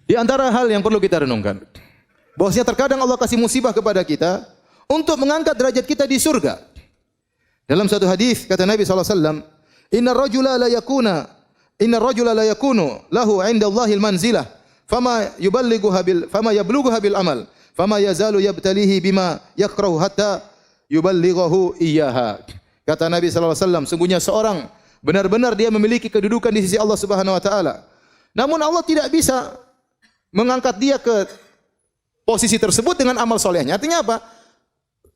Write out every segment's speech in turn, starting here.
Di antara hal yang perlu kita renungkan, bahwasanya terkadang Allah kasih musibah kepada kita untuk mengangkat derajat kita di surga. Dalam satu hadis kata Nabi SAW, Inna rajula la yakunu lahu 'inda Allahil manzilah, fama yablughuha bil amal, fama yazalu yabtalihi bima yakrahu hatta yuballighahu iyyaha. Kata Nabi SAW, sungguhnya seorang benar-benar dia memiliki kedudukan di sisi Allah Subhanahu wa taala. Namun Allah tidak bisa mengangkat dia ke posisi tersebut dengan amal solehnya. Artinya apa?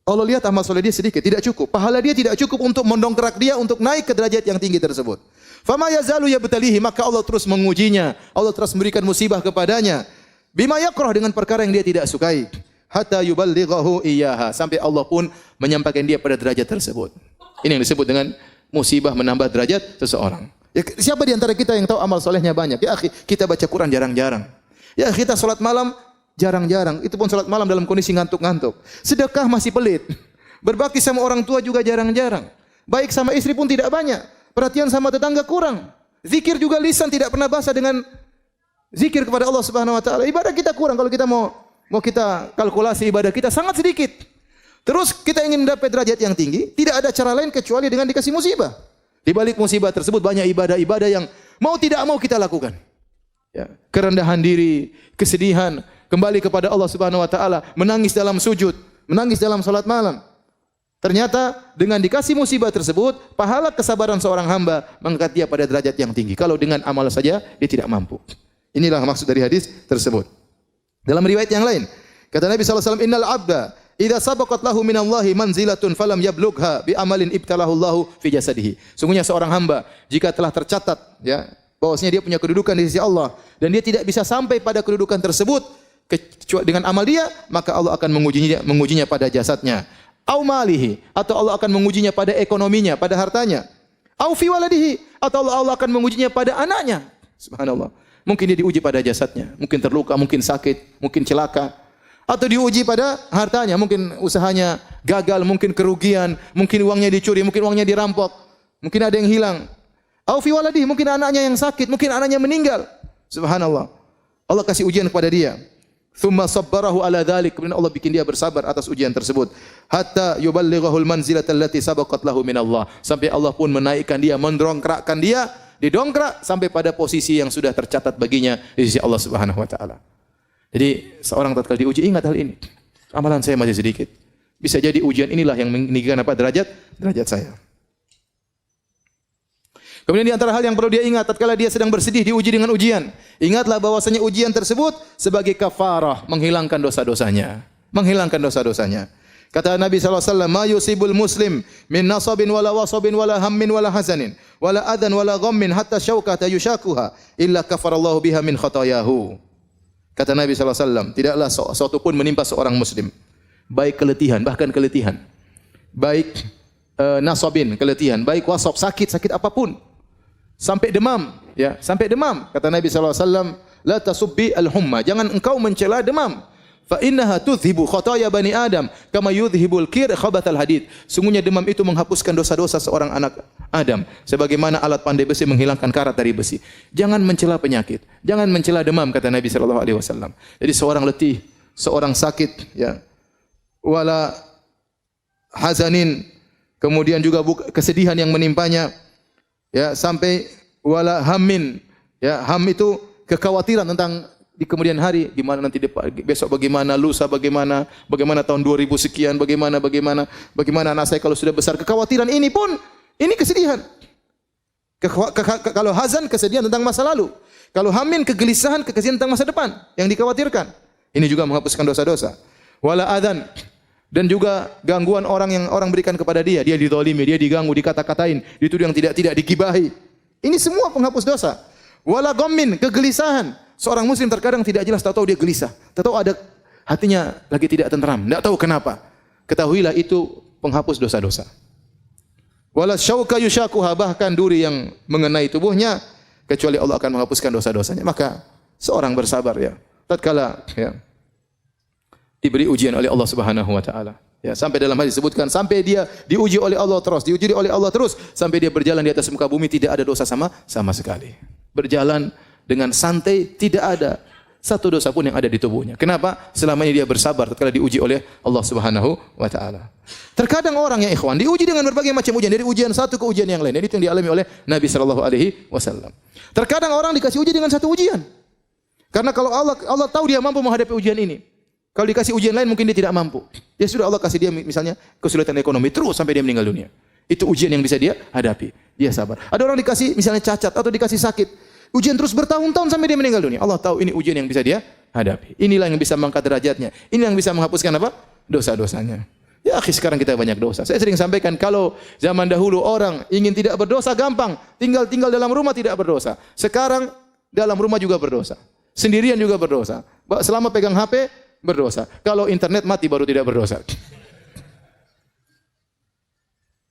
Allah lihat amal soleh dia sedikit, tidak cukup. Pahala dia tidak cukup untuk mendongkrak dia untuk naik ke derajat yang tinggi tersebut. Fama yazalu yabtalihi, maka Allah terus mengujinya. Allah terus memberikan musibah kepadanya. Bima yakrah, dengan perkara yang dia tidak sukai. Hatta yuballighahu iyyaha, sampai Allah pun menyampaikan dia pada derajat tersebut. Ini yang disebut dengan musibah menambah derajat seseorang. Ya, siapa di antara kita yang tahu amal solehnya banyak? Ya akhi, kita baca Quran jarang-jarang. Ya kita salat malam jarang-jarang. Itu pun salat malam dalam kondisi ngantuk-ngantuk. Sedekah masih pelit. Berbakti sama orang tua juga jarang-jarang. Baik sama istri pun tidak banyak. Perhatian sama tetangga kurang. Zikir juga lisan tidak pernah basah dengan zikir kepada Allah Subhanahu wa taala. Ibadah kita kurang. Kalau kita mau kita kalkulasi ibadah kita sangat sedikit. Terus kita ingin mendapat derajat yang tinggi, tidak ada cara lain kecuali dengan dikasih musibah. Di balik musibah tersebut banyak ibadah-ibadah yang mau tidak mau kita lakukan. Ya, kerendahan diri, kesedihan, kembali kepada Allah Subhanahu wa taala, menangis dalam sujud, menangis dalam salat malam. Ternyata dengan dikasih musibah tersebut, pahala kesabaran seorang hamba mengangkat dia pada derajat yang tinggi. Kalau dengan amal saja dia tidak mampu. Inilah maksud dari hadis tersebut. Dalam riwayat yang lain, kata Nabi sallallahu alaihi wasallam, "Innal 'abda idza sabaqat lahu minallahi manzilatun falam yablugha bi amalin ibtalahu Allahu fi jasadihi." Sungguhnya seorang hamba jika telah tercatat ya bahwasanya dia punya kedudukan di sisi Allah dan dia tidak bisa sampai pada kedudukan tersebut kecuali dengan amal dia, maka Allah akan mengujinya pada jasadnya. Au malihi, atau Allah akan mengujinya pada ekonominya, pada hartanya. Au fi waladihi, atau Allah akan mengujinya pada anaknya. Subhanallah. Mungkin dia diuji pada jasadnya, mungkin terluka, mungkin sakit, mungkin celaka. Atau diuji pada hartanya, mungkin usahanya gagal, mungkin kerugian, mungkin uangnya dicuri, mungkin uangnya dirampok, mungkin ada yang hilang. Au fi waladihi, mungkin anaknya yang sakit, mungkin anaknya meninggal. Subhanallah. Allah kasih ujian kepada dia. Tsumma sabbarahu ala dzalik, kemudian Allah bikin dia bersabar atas ujian tersebut. Hatta yuballighahul manzilata allati sabaqat lahu min Allah. Sampai Allah pun menaikkan dia, mendongkrakkan dia, didongkrak sampai pada posisi yang sudah tercatat baginya di sisi Allah Subhanahu wa taala. Jadi seorang tatkala diuji ingat hal ini. Amalan saya masih sedikit. Bisa jadi ujian inilah yang meninggikan derajat saya. Kemudian di antara hal yang perlu dia ingat tatkala dia sedang bersedih diuji dengan ujian, ingatlah bahwasanya ujian tersebut sebagai kafarah, menghilangkan dosa-dosanya. Kata Nabi sallallahu alaihi wasallam, "Ma yusibul muslim min nasabin wala wasabin wala hammin wala hazanin wala adan wala ghammin hatta syaukata yushakuha illa kafarallahu biha min khatayahu." Kata Nabi sallallahu alaihi wasallam, tidaklah sesuatu pun menimpa seorang muslim, baik keletihan, bahkan keletihan, baik nasabin, keletihan, baik wasab, sakit apapun, sampai demam, ya, sampai demam. Kata Nabi sallallahu alaihi wasallam, "La tasubbi al-humma." Jangan engkau mencela demam. Fa innaha tudhibu khataya bani Adam kama yudhibul kir khabathal hadid. Sungguhnya demam itu menghapuskan dosa-dosa seorang anak Adam sebagaimana alat pandai besi menghilangkan karat dari besi. Jangan mencela penyakit, jangan mencela demam, kata Nabi sallallahu alaihi wasallam. Jadi seorang letih, seorang sakit, ya, wala hazanin, kemudian juga kesedihan yang menimpanya, ya, sampai wala hammin, ya, ham itu kekhawatiran tentang di kemudian hari, gimana nanti besok, bagaimana lusa, bagaimana tahun 2000 sekian, bagaimana anak saya kalau sudah besar. Kekhawatiran ini pun ini kesedihan. Kalau hazan, kesedihan tentang masa lalu. Kalau hamin, kegelisahan, kesedihan tentang masa depan yang dikhawatirkan. Ini juga menghapuskan dosa-dosa. Wala adzan, dan juga gangguan orang yang orang berikan kepada dia dizalimi, dia diganggu, dikata-katain, dituduh yang tidak digibahi. Ini semua penghapus dosa. Wala ghammin, kegelisahan. Seorang muslim terkadang tidak jelas, tahu dia gelisah, tahu ada hatinya lagi tidak tenteram, tidak tahu kenapa. Ketahuilah itu penghapus dosa-dosa. Wala syauka yushakuha, bahkan duri yang mengenai tubuhnya, kecuali Allah akan menghapuskan dosa-dosanya. Maka seorang bersabar, ya, tatkala, ya, diberi ujian oleh Allah Subhanahu wa taala. Ya, sampai dalam hadis disebutkan sampai dia diuji oleh Allah terus, sampai dia berjalan di atas muka bumi tidak ada dosa sama sekali. Berjalan dengan santai, tidak ada satu dosa pun yang ada di tubuhnya. Kenapa? Selama ini dia bersabar tatkala diuji oleh Allah Subhanahu wa taala. Terkadang orang yang ikhwan diuji dengan berbagai macam ujian, dari ujian satu ke ujian yang lain. Itu yang dialami oleh Nabi sallallahu alaihi wasallam. Terkadang orang dikasih uji dengan satu ujian. Karena kalau Allah tahu dia mampu menghadapi ujian ini. Kalau dikasih ujian lain mungkin dia tidak mampu. Ya sudah, Allah kasih dia misalnya kesulitan ekonomi terus sampai dia meninggal dunia. Itu ujian yang bisa dia hadapi. Dia sabar. Ada orang dikasih misalnya cacat atau dikasih sakit. Ujian terus bertahun-tahun sampai dia meninggal dunia. Allah tahu ini ujian yang bisa dia hadapi. Inilah yang bisa mengangkat derajatnya. Ini yang bisa menghapuskan apa? Dosa-dosanya. Ya akhi, sekarang kita banyak dosa. Saya sering sampaikan kalau zaman dahulu orang ingin tidak berdosa gampang. Tinggal dalam rumah tidak berdosa. Sekarang dalam rumah juga berdosa. Sendirian juga berdosa. Selama pegang HP berdosa. Kalau internet mati baru tidak berdosa.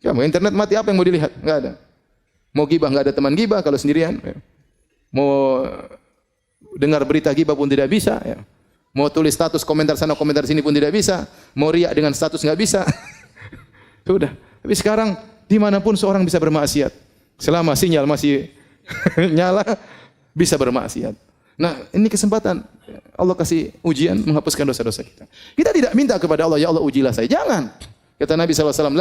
Kamu internet mati apa yang mau dilihat? Enggak ada. Mau gibah enggak ada teman gibah kalau sendirian. Mau dengar berita gibah pun tidak bisa. Ya. Mau tulis status komentar sana komentar sini pun tidak bisa. Mau riak dengan status enggak bisa. Sudah. Tapi sekarang dimanapun seorang bisa bermaksiat. Selama sinyal masih nyala bisa bermaksiat. Nah, ini kesempatan Allah kasih ujian menghapuskan dosa-dosa kita. Kita tidak minta kepada Allah, ya Allah ujilah saya. Jangan. Kata Nabi SAW,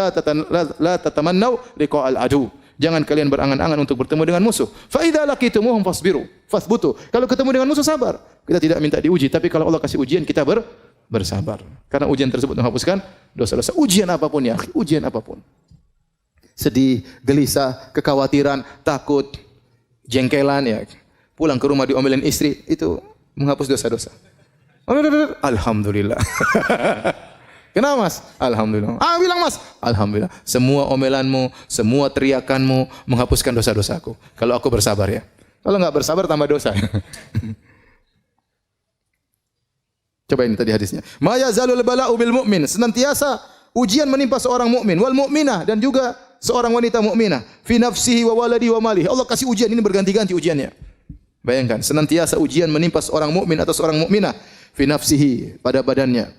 la tatamannau liqa'al adu. Jangan kalian berangan-angan untuk bertemu dengan musuh. Fa idza laqitumuhum fasbiru, fathbutu. Kalau ketemu dengan musuh sabar. Kita tidak minta diuji, tapi kalau Allah kasih ujian kita bersabar. Karena ujian tersebut menghapuskan dosa-dosa. Ujian apapun ya, ujian apapun. Sedih, gelisah, kekhawatiran, takut, jengkelan ya. Pulang ke rumah diomelin istri, itu menghapus dosa-dosa. Alhamdulillah. Kenapa Mas? Alhamdulillah. Bilang Mas, alhamdulillah. Semua omelanmu, semua teriakanmu menghapuskan dosa-dosaku. Kalau aku bersabar ya. Kalau enggak bersabar tambah dosa. Coba ini tadi hadisnya. Ma yazalul bala'u bil mu'min. Senantiasa ujian menimpa seorang mukmin, wal mu'minah, dan juga seorang wanita mukminah. Fi nafsihi wa waladi wa malihi. Allah kasih ujian ini berganti-ganti ujiannya. Bayangkan, senantiasa ujian menimpa seorang mukmin atau seorang mukminah. Fi nafsihi, pada badannya,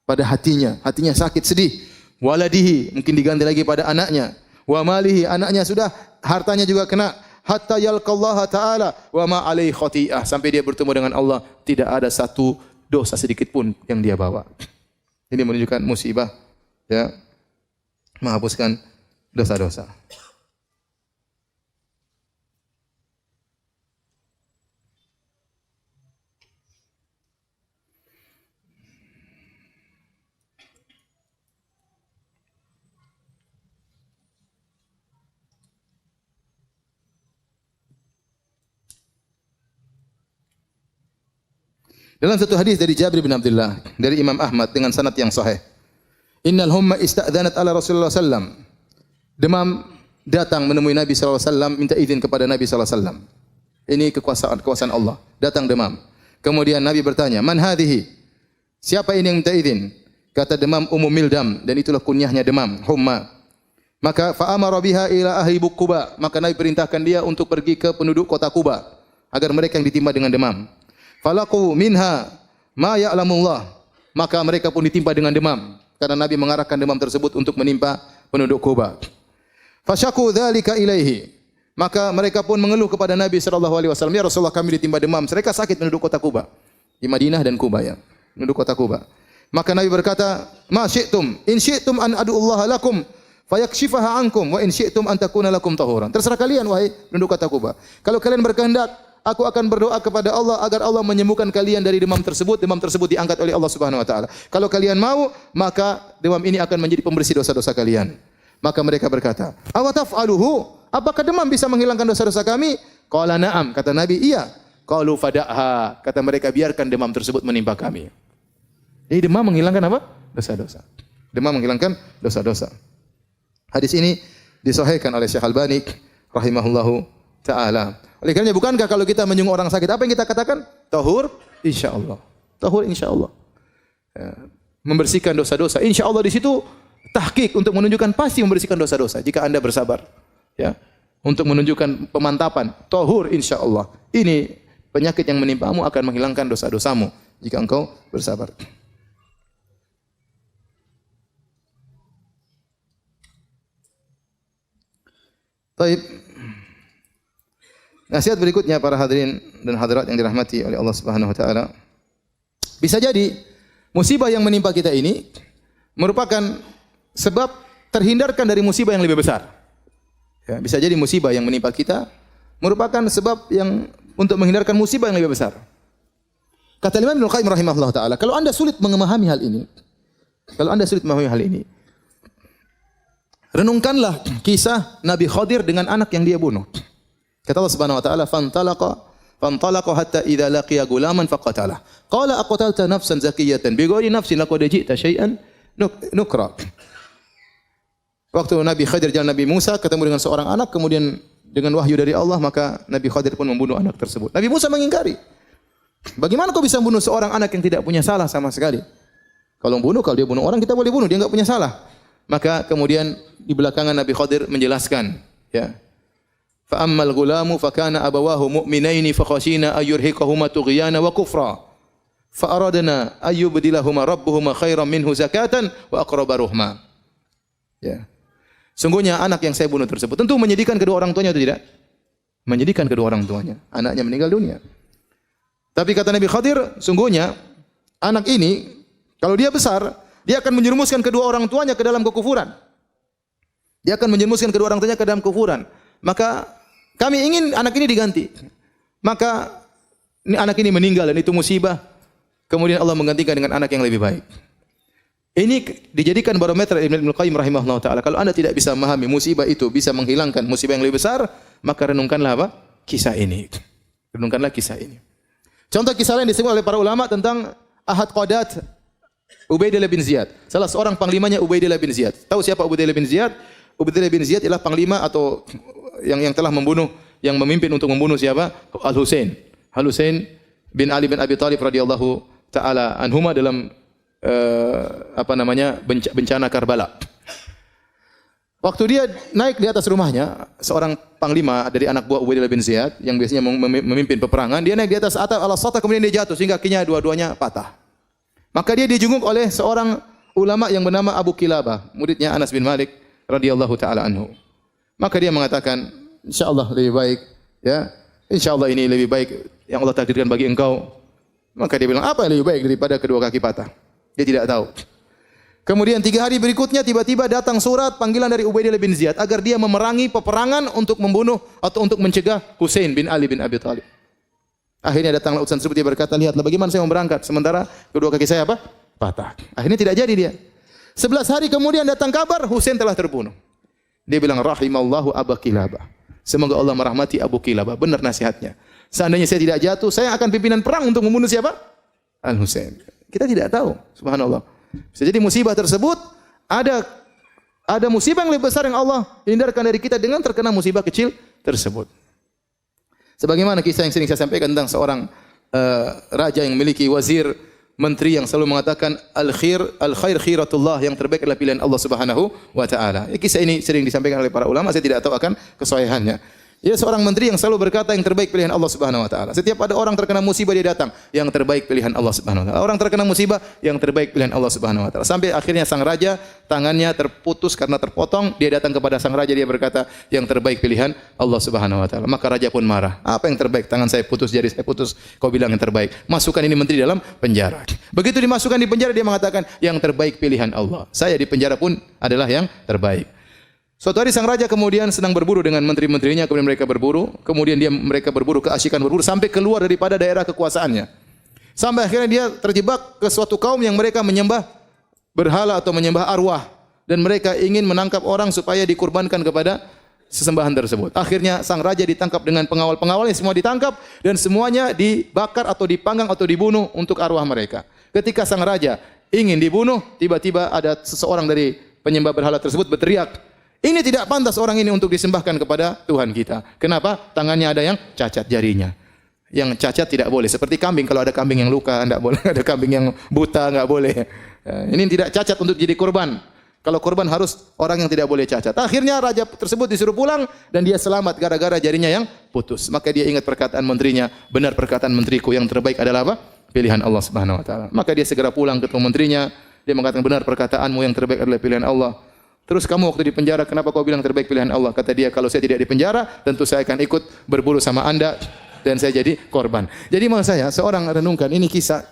pada hatinya sakit, sedih. Waladihi, mungkin diganti lagi pada anaknya. Wa malihi, anaknya sudah, hartanya juga kena. Hatta yalqallaha ta'ala wa ma alaihi khati'ah, sampai dia bertemu dengan Allah, tidak ada satu dosa sedikit pun yang dia bawa. Ini menunjukkan musibah, ya, menghapuskan dosa-dosa. Dalam satu hadis dari Jabir bin Abdullah dari Imam Ahmad dengan sanad yang sahih. Innal humma ista'dzanat ala Rasulullah sallam. Demam datang menemui Nabi sallallahu alaihi wasallam, minta izin kepada Nabi sallallahu alaihi wasallam. Ini kekuasaan Allah. Datang demam. Kemudian Nabi bertanya, "Man hadhihi?" Siapa ini yang minta izin? Kata demam Mildam, dan itulah kunyahnya demam, humma. Maka fa amara biha ila ahli Quba. Maka Nabi perintahkan dia untuk pergi ke penduduk kota Quba agar mereka yang ditimpa dengan demam. Falaqu minha ma ya'lamullah. Maka mereka pun ditimpa dengan demam karena Nabi mengarahkan demam tersebut untuk menimpa penduduk Quba. Fasyaku dzalika ilaihi. Maka mereka pun mengeluh kepada Nabi sallallahu alaihi wasallam, "Ya Rasulullah, kami ditimpa demam." Mereka sakit penduduk kota Quba. Di Madinah dan Quba ya. Penduduk kota Quba. Maka Nabi berkata, "Ma syi'tum, in syi'tum an ad'ullaha lakum fayakshifaha ankum wa in syi'tum an takuna lakum tahuran." Terserah kalian wahai penduduk kota Quba. Kalau kalian berkehendak, aku akan berdoa kepada Allah agar Allah menyembuhkan kalian dari demam tersebut diangkat oleh Allah Subhanahu wa taala. Kalau kalian mau, maka demam ini akan menjadi pembersih dosa-dosa kalian. Maka mereka berkata, "Awataf'aluhu? Apakah demam bisa menghilangkan dosa-dosa kami?" Qala na'am, kata Nabi, "Iya." Qalu fada'ha, kata mereka, biarkan demam tersebut menimpa kami. Jadi demam menghilangkan apa? Dosa-dosa. Demam menghilangkan dosa-dosa. Hadis ini disahihkan oleh Syekh Albani rahimahullahu taala. Oleh karenanya, bukankah kalau kita menyungguh orang sakit, apa yang kita katakan? Tahur insyaallah. Tahur insyaallah. Ya, membersihkan dosa-dosa. Insyaallah di situ tahqiq untuk menunjukkan pasti membersihkan dosa-dosa jika Anda bersabar. Ya. Untuk menunjukkan pemantapan. Tahur insyaallah. Ini penyakit yang menimpamu akan menghilangkan dosa-dosamu jika engkau bersabar. Baik. Nasihat berikutnya para hadirin dan hadirat yang dirahmati oleh Allah Subhanahu wa taala. Bisa jadi musibah yang menimpa kita ini merupakan sebab terhindarkan dari musibah yang lebih besar. Ya, bisa jadi musibah yang menimpa kita merupakan sebab yang untuk menghindarkan musibah yang lebih besar. Kata Imam Ibnu Qayyim rahimahullah taala, kalau Anda sulit memahami hal ini, renungkanlah kisah Nabi Khadir dengan anak yang dia bunuh. Kata Allah Subhanahu wa taala, "Fantalaqa hatta idza laqiya gulaman faqatalah. Qala aqtalta nafsan zakiyatan bighairi nafsin laqad ji'ta syai'an nukra." Waktu Nabi Khadir dan Nabi Musa ketemu dengan seorang anak, kemudian dengan wahyu dari Allah, maka Nabi Khadir pun membunuh anak tersebut. Nabi Musa mengingkari. Bagaimana kau bisa membunuh seorang anak yang tidak punya salah sama sekali? Kalau dia bunuh orang, kita boleh bunuh, dia enggak punya salah. Maka kemudian di belakangan Nabi Khadir menjelaskan, ya. Fa ammal ghulamu fa kana abawahu mu'minaini fa khashina ayyurhiqahuma tughyana wa kufra. Fa aradna ayyubdilahuma rabbuhuma khairan minhu zakatan wa aqraba ruhma. Ya. Sungguhnya anak yang saya bunuh tersebut tentu menyedihkan kedua orang tuanya atau tidak? Menyedihkan kedua orang tuanya. Anaknya meninggal dunia. Tapi kata Nabi Khadir, sungguhnya anak ini kalau dia besar, dia akan menjerumuskan kedua orang tuanya ke dalam kekufuran. Dia akan menjerumuskan kedua orang tuanya ke dalam kekufuran. Maka kami ingin anak ini diganti. Maka anak ini meninggal dan itu musibah. Kemudian Allah menggantikan dengan anak yang lebih baik. Ini dijadikan barometer Ibnu Qayyim rahimahullah taala. Kalau Anda tidak bisa memahami musibah itu bisa menghilangkan musibah yang lebih besar, maka renungkanlah apa? Kisah ini. Renungkanlah kisah ini. Contoh kisah lain disebut oleh para ulama tentang Ahad Qadat Ubaidillah bin Ziyad. Salah seorang panglimanya Ubaidillah bin Ziyad. Tahu siapa Ubaidillah bin Ziyad? Ubaidillah bin Ziyad ialah panglima atau yang telah membunuh, yang memimpin untuk membunuh siapa? Al-Husain. Al-Husain bin Ali bin Abi Thalib radhiyallahu taala anhuma dalam bencana Karbala. Waktu dia naik di atas rumahnya, seorang panglima dari anak buah Ubaidillah bin Ziyad yang biasanya memimpin peperangan, dia naik di atas atap al-Sata kemudian dia jatuh sehingga kakinya dua-duanya patah. Maka dia dijunguk oleh seorang ulama yang bernama Abu Kilabah, muridnya Anas bin Malik radhiyallahu taala anhu. Maka dia mengatakan, insyaallah lebih baik, ya. Insyaallah ini lebih baik yang Allah takdirkan bagi engkau. Maka dia bilang, apa yang lebih baik daripada kedua kaki patah? Dia tidak tahu. Kemudian 3 hari berikutnya tiba-tiba datang surat panggilan dari Ubaidillah bin Ziyad agar dia memerangi peperangan untuk membunuh atau untuk mencegah Husain bin Ali bin Abi Thalib. Akhirnya datanglah utusan tersebut, dia berkata, lihatlah bagaimana saya mau berangkat sementara kedua kaki saya apa? Patah. Akhirnya tidak jadi dia. 11 hari kemudian datang kabar Husain telah terbunuh. Dia bilang, rahimallahu Abu Kilabah. Semoga Allah merahmati Abu Kilabah. Benar nasihatnya. Seandainya saya tidak jatuh, saya akan pimpinan perang untuk membunuh siapa? Al-Husain. Kita tidak tahu, subhanallah. Bisa jadi musibah tersebut ada musibah yang lebih besar yang Allah hindarkan dari kita dengan terkena musibah kecil tersebut. Sebagaimana kisah yang sering saya sampaikan tentang seorang raja yang memiliki wazir, menteri yang selalu mengatakan al-khair khiratullah, yang terbaik adalah pilihan Allah Subhanahu wa taala. Kisah ini sering disampaikan oleh para ulama, saya tidak tahu akan kesahihannya. Dia seorang menteri yang selalu berkata yang terbaik pilihan Allah Subhanahu wa taala. Setiap ada orang terkena musibah dia datang, yang terbaik pilihan Allah Subhanahu wa taala. Orang terkena musibah, yang terbaik pilihan Allah Subhanahu wa taala. Sampai akhirnya sang raja tangannya terputus karena terpotong, dia datang kepada sang raja, dia berkata, yang terbaik pilihan Allah Subhanahu wa taala. Maka raja pun marah. Apa yang terbaik? Tangan saya putus, jari saya putus, kau bilang yang terbaik. Masukkan ini menteri dalam penjara. Begitu dimasukkan di penjara, dia mengatakan, yang terbaik pilihan Allah. Saya di penjara pun adalah yang terbaik. Suatu hari sang raja kemudian sedang berburu dengan menteri-menterinya, kemudian mereka berburu, kemudian mereka berburu, keasyikan berburu sampai keluar daripada daerah kekuasaannya. Sampai akhirnya dia terjebak ke suatu kaum yang mereka menyembah berhala atau menyembah arwah dan mereka ingin menangkap orang supaya dikurbankan kepada sesembahan tersebut. Akhirnya sang raja ditangkap dengan pengawal-pengawalnya, semua ditangkap dan semuanya dibakar atau dipanggang atau dibunuh untuk arwah mereka. Ketika sang raja ingin dibunuh, tiba-tiba ada seseorang dari penyembah berhala tersebut berteriak, ini tidak pantas orang ini untuk disembahkan kepada Tuhan kita. Kenapa? Tangannya ada yang cacat jarinya. Yang cacat tidak boleh. Seperti kambing, kalau ada kambing yang luka, tidak boleh. Ada kambing yang buta, tidak boleh. Ini tidak cacat untuk jadi korban. Kalau korban harus orang yang tidak boleh cacat. Akhirnya raja tersebut disuruh pulang dan dia selamat gara-gara jarinya yang putus. Maka dia ingat perkataan menterinya, benar perkataan menteriku, yang terbaik adalah apa? Pilihan Allah Subhanahu wa taala. Maka dia segera pulang ketemu menterinya, dia mengatakan, benar perkataanmu, yang terbaik adalah pilihan Allah. Terus kamu waktu di penjara, kenapa kau bilang terbaik pilihan Allah? Kata dia, kalau saya tidak di penjara, tentu saya akan ikut berburu sama Anda dan saya jadi korban. Jadi maksud saya, seorang renungkan ini kisah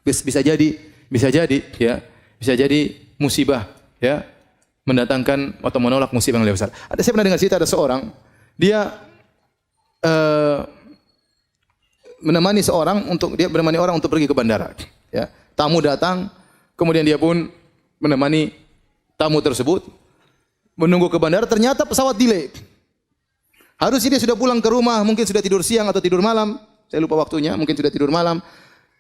bisa jadi ya, bisa jadi musibah ya, mendatangkan atau menolak musibah yang lebih besar. Saya pernah dengar cerita ada seorang dia menemani orang untuk pergi ke bandara ya. Tamu datang, kemudian dia pun menemani tamu tersebut menunggu ke bandara, ternyata pesawat delay. Harusnya dia sudah pulang ke rumah, mungkin sudah tidur siang atau tidur malam. Saya lupa waktunya, mungkin sudah tidur malam.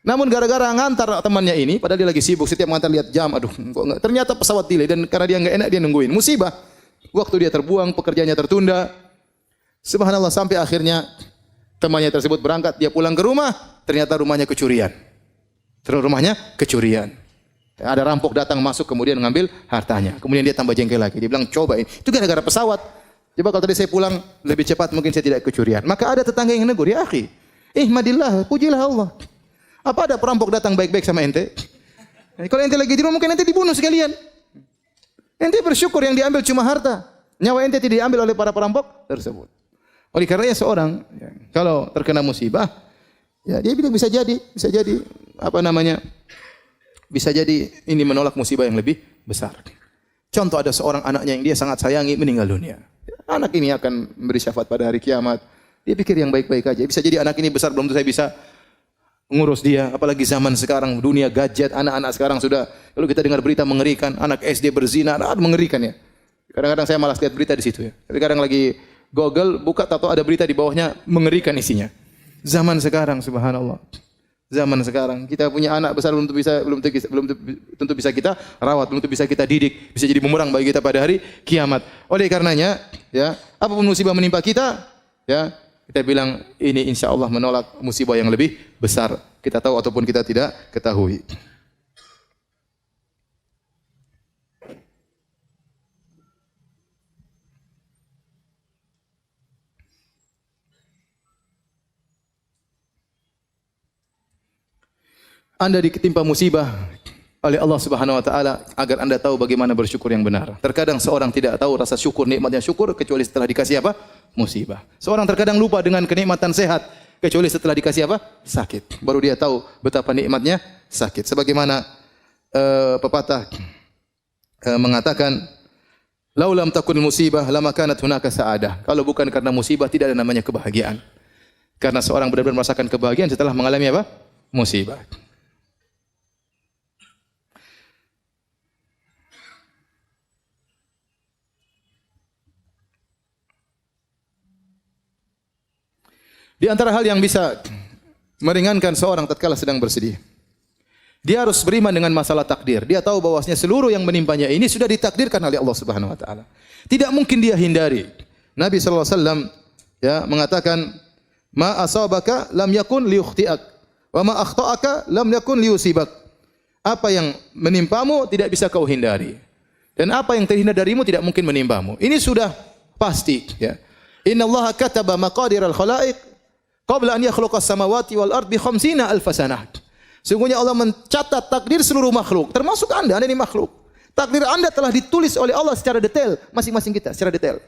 Namun gara-gara ngantar temannya ini, padahal dia lagi sibuk, setiap ngantar lihat jam, aduh, kok enggak. Ternyata pesawat delay dan karena dia enggak enak dia nungguin. Musibah. Waktu dia terbuang, pekerjaannya tertunda. Subhanallah, sampai akhirnya temannya tersebut berangkat, dia pulang ke rumah, ternyata rumahnya kecurian. Terus rumahnya kecurian. Ada rampok datang masuk kemudian mengambil hartanya. Kemudian dia tambah jengkel lagi. Dia bilang, coba ini. Itu gara-gara pesawat. Coba kalau tadi saya pulang lebih cepat mungkin saya tidak kecurian. Maka ada tetangga yang negur, ya akhi, ihmadillah, pujilah Allah. Apa ada perampok datang baik-baik sama ente? Kalau ente lagi di rumah mungkin ente dibunuh sekalian. Ente bersyukur yang diambil cuma harta. Nyawa ente tidak diambil oleh para perampok tersebut. Oleh karenanya seorang kalau terkena musibah, ya dia bisa jadi apa namanya? Bisa jadi ini menolak musibah yang lebih besar. Contoh ada seorang anaknya yang dia sangat sayangi meninggal dunia. Anak ini akan memberi syafaat pada hari kiamat. Dia pikir yang baik-baik aja. Bisa jadi anak ini besar belum tentu saya bisa ngurus dia. Apalagi zaman sekarang dunia gadget, anak-anak sekarang sudah. Kalau kita dengar berita mengerikan, anak SD berzina, mengerikan ya. Kadang-kadang saya malas lihat berita di situ ya. Tapi kadang lagi Google buka tahu ada berita di bawahnya mengerikan isinya. Zaman sekarang subhanallah. Zaman sekarang kita punya anak besar belum tentu bisa kita rawat, belum tentu bisa kita didik, bisa jadi bumerang bagi kita pada hari kiamat. Oleh karenanya, ya, apapun musibah menimpa kita, ya, kita bilang ini insya Allah menolak musibah yang lebih besar. Kita tahu ataupun kita tidak ketahui. Anda ditimpa musibah oleh Allah Subhanahu wa taala agar Anda tahu bagaimana bersyukur yang benar. Terkadang seorang tidak tahu rasa syukur, nikmatnya syukur kecuali setelah dikasih apa? Musibah. Seorang terkadang lupa dengan kenikmatan sehat kecuali setelah dikasih apa? Sakit. Baru dia tahu betapa nikmatnya sakit. Sebagaimana pepatah mengatakan, "Laulam takun musibah lama kanat hunaka sa'adah." Kalau bukan karena musibah tidak ada namanya kebahagiaan. Karena seorang benar-benar merasakan kebahagiaan setelah mengalami apa? Musibah. Di antara hal yang bisa meringankan seorang tatkala sedang bersedih, dia harus beriman dengan masalah takdir. Dia tahu bahwasanya seluruh yang menimpanya ini sudah ditakdirkan oleh Allah Subhanahu wa taala. Tidak mungkin dia hindari. Nabi sallallahu alaihi wasallam ya mengatakan, "Ma asabaka lam yakun liyukhti'ak, wa ma akhta'aka lam yakun liyusibak." Apa yang menimpamu tidak bisa kau hindari. Dan apa yang terhindar darimu tidak mungkin menimpamu. Ini sudah pasti ya. Innallaha kataba maqadiral khalaiq qabla an yakhluqas samawati wal ard bi 50,000 sanah. Sungguhnya Allah mencatat takdir seluruh makhluk, termasuk Anda ini makhluk. Takdir Anda telah ditulis oleh Allah secara detail, masing-masing kita secara detail.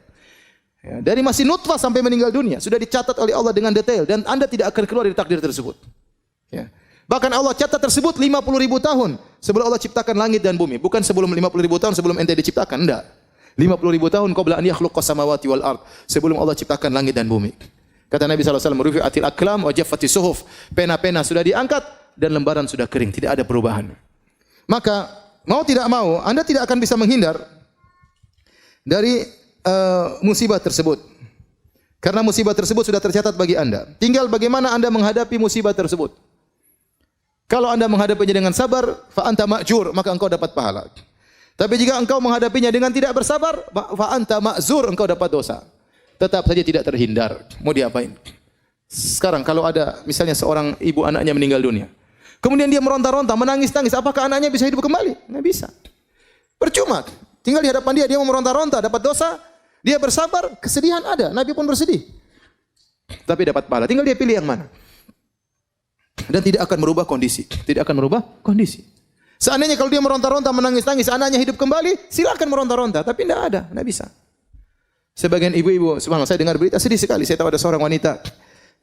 Ya, dari masih nutfah sampai meninggal dunia sudah dicatat oleh Allah dengan detail dan Anda tidak akan keluar dari takdir tersebut. Ya. Bahkan Allah catat tersebut 50.000 tahun sebelum Allah ciptakan langit dan bumi, bukan sebelum 50.000 tahun sebelum ente diciptakan, enggak. 50.000 tahun qabla an yakhluqas samawati wal ard, sebelum Allah ciptakan langit dan bumi. Kata Nabi SAW, rufi'atil aqlam wa jaffatis suhuf. Pena-pena sudah diangkat dan lembaran sudah kering, tidak ada perubahan. Maka mau tidak mau, Anda tidak akan bisa menghindar dari musibah tersebut. Karena musibah tersebut sudah tercatat bagi Anda. Tinggal bagaimana Anda menghadapi musibah tersebut. Kalau Anda menghadapinya dengan sabar, fa anta ma'jur, maka engkau dapat pahala. Tapi jika engkau menghadapinya dengan tidak bersabar, fa anta ma'zur, engkau dapat dosa. Tetap saja tidak terhindar. Mau diapain? Sekarang kalau ada misalnya seorang ibu anaknya meninggal dunia, kemudian dia meronta-ronta, menangis-tangis, apakah anaknya bisa hidup kembali? Nggak bisa. Percuma. Tinggal di hadapan dia mau meronta-ronta, dapat dosa. Dia bersabar, kesedihan ada. Nabi pun bersedih. Tapi dapat pahala. Tinggal dia pilih yang mana. Dan tidak akan merubah kondisi. Tidak akan merubah kondisi. Seandainya kalau dia meronta-ronta, menangis-nangis, anaknya hidup kembali, silakan meronta-ronta. Tapi tidak ada, tidak bisa. Sebagian ibu-ibu, subhanallah, saya dengar berita sedih sekali. Saya tahu ada seorang wanita,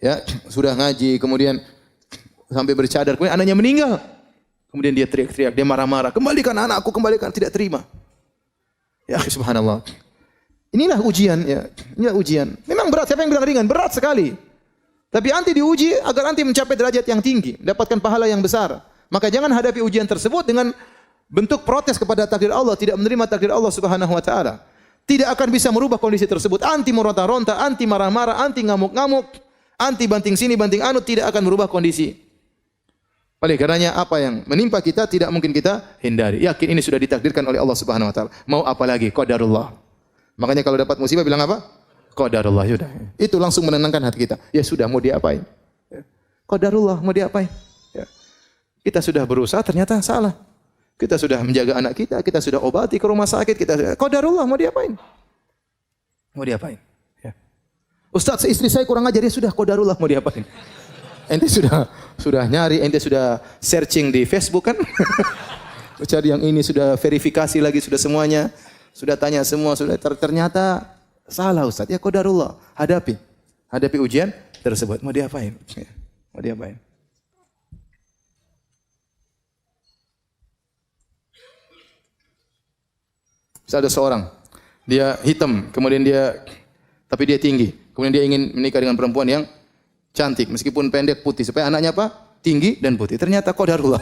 ya sudah ngaji, kemudian sampai bercadar, kemudian anaknya meninggal. Kemudian dia teriak-teriak, dia marah-marah. Kembalikan anakku, kembalikan, tidak terima. Ya subhanallah. Inilah ujian, ya. Inilah ujian. Memang berat, siapa yang bilang ringan? Berat sekali. Tapi anti diuji agar anti mencapai derajat yang tinggi, mendapatkan pahala yang besar. Maka jangan hadapi ujian tersebut dengan bentuk protes kepada takdir Allah, tidak menerima takdir Allah Subhanahu wa taala. Tidak akan bisa merubah kondisi tersebut. Anti meronta-ronta, anti marah-marah, anti ngamuk-ngamuk, anti banting sini, banting anu, tidak akan merubah kondisi. Oleh karenanya apa yang menimpa kita tidak mungkin kita hindari. Yakin ini sudah ditakdirkan oleh Allah Subhanahu wa taala. Mau apa lagi? Qadarullah. Makanya kalau dapat musibah bilang apa? Qadarullah, sudah. Itu langsung menenangkan hati kita. Ya sudah, mau diapain? Qadarullah, mau diapain? Kita sudah berusaha, ternyata salah. Kita sudah menjaga anak kita, kita sudah obati ke rumah sakit, kita qadarullah, mau diapain? Mau diapain? Ya. Ustaz, istri saya kurang ajar, ya sudah qadarullah, mau diapain? Ente sudah nyari, ente sudah searching di Facebook kan? Cari yang ini, sudah verifikasi lagi, sudah semuanya, sudah tanya semua, sudah ternyata salah Ustaz. Ya qadarullah, hadapi ujian tersebut. Mau diapain? Ya. Mau diapain? Bisa ada seorang, dia hitam, kemudian tapi dia tinggi. Kemudian dia ingin menikah dengan perempuan yang cantik, meskipun pendek putih, supaya anaknya apa? Tinggi dan putih. Ternyata qadarullah.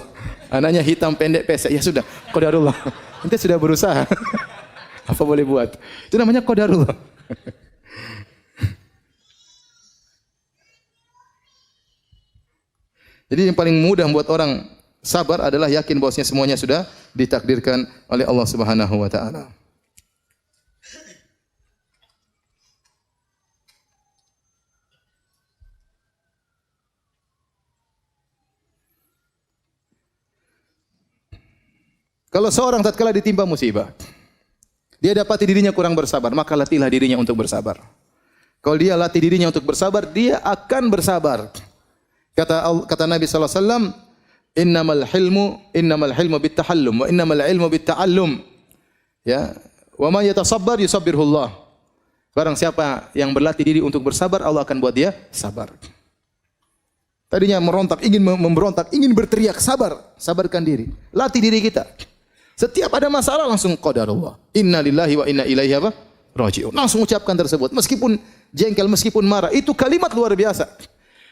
Anaknya hitam, pendek, pesek. Ya sudah, qadarullah. Ente sudah berusaha. Apa boleh buat? Itu namanya qadarullah. Jadi yang paling mudah membuat orang sabar adalah yakin bahwasanya semuanya sudah ditakdirkan oleh Allah Subhanahu wa taala. Kalau seorang tatkala ditimpa musibah, dia dapati dirinya kurang bersabar, maka latihlah dirinya untuk bersabar. Kalau dia latih dirinya untuk bersabar, dia akan bersabar. Kata Nabi sallallahu alaihi wasallam, innamal hilmu bittahallum wa innamal ilmu bitta'allum. Ya, wa man yatasabbar yusabbirhullah. Barang siapa yang berlatih diri untuk bersabar, Allah akan buat dia sabar. Tadinya merontak, ingin memberontak, ingin berteriak, sabarkan diri. Latih diri kita. Setiap ada masalah langsung qadarullah. Inna lillahi wa inna ilaihi raji'un. Langsung ucapkan tersebut. Meskipun jengkel, meskipun marah, itu kalimat luar biasa.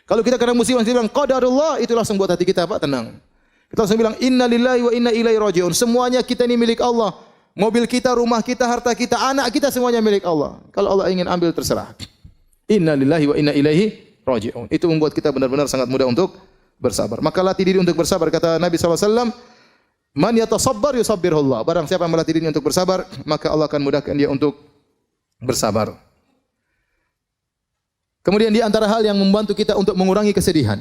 Kalau kita kena musibah bilang qadarullah, itu langsung buat hati kita apa? Tenang. Kita langsung bilang inna lillahi wa inna ilaihi raji'un. Semuanya kita ini milik Allah. Mobil kita, rumah kita, harta kita, anak kita semuanya milik Allah. Kalau Allah ingin ambil terserah. Inna lillahi wa inna ilaihi raji'un. Itu membuat kita benar-benar sangat mudah untuk bersabar. Maka latih diri untuk bersabar. Kata Nabi SAW, man yatasabbar yusabbirullah. Barang siapa yang melatih diri untuk bersabar, maka Allah akan mudahkan dia untuk bersabar. Kemudian di antara hal yang membantu kita untuk mengurangi kesedihan,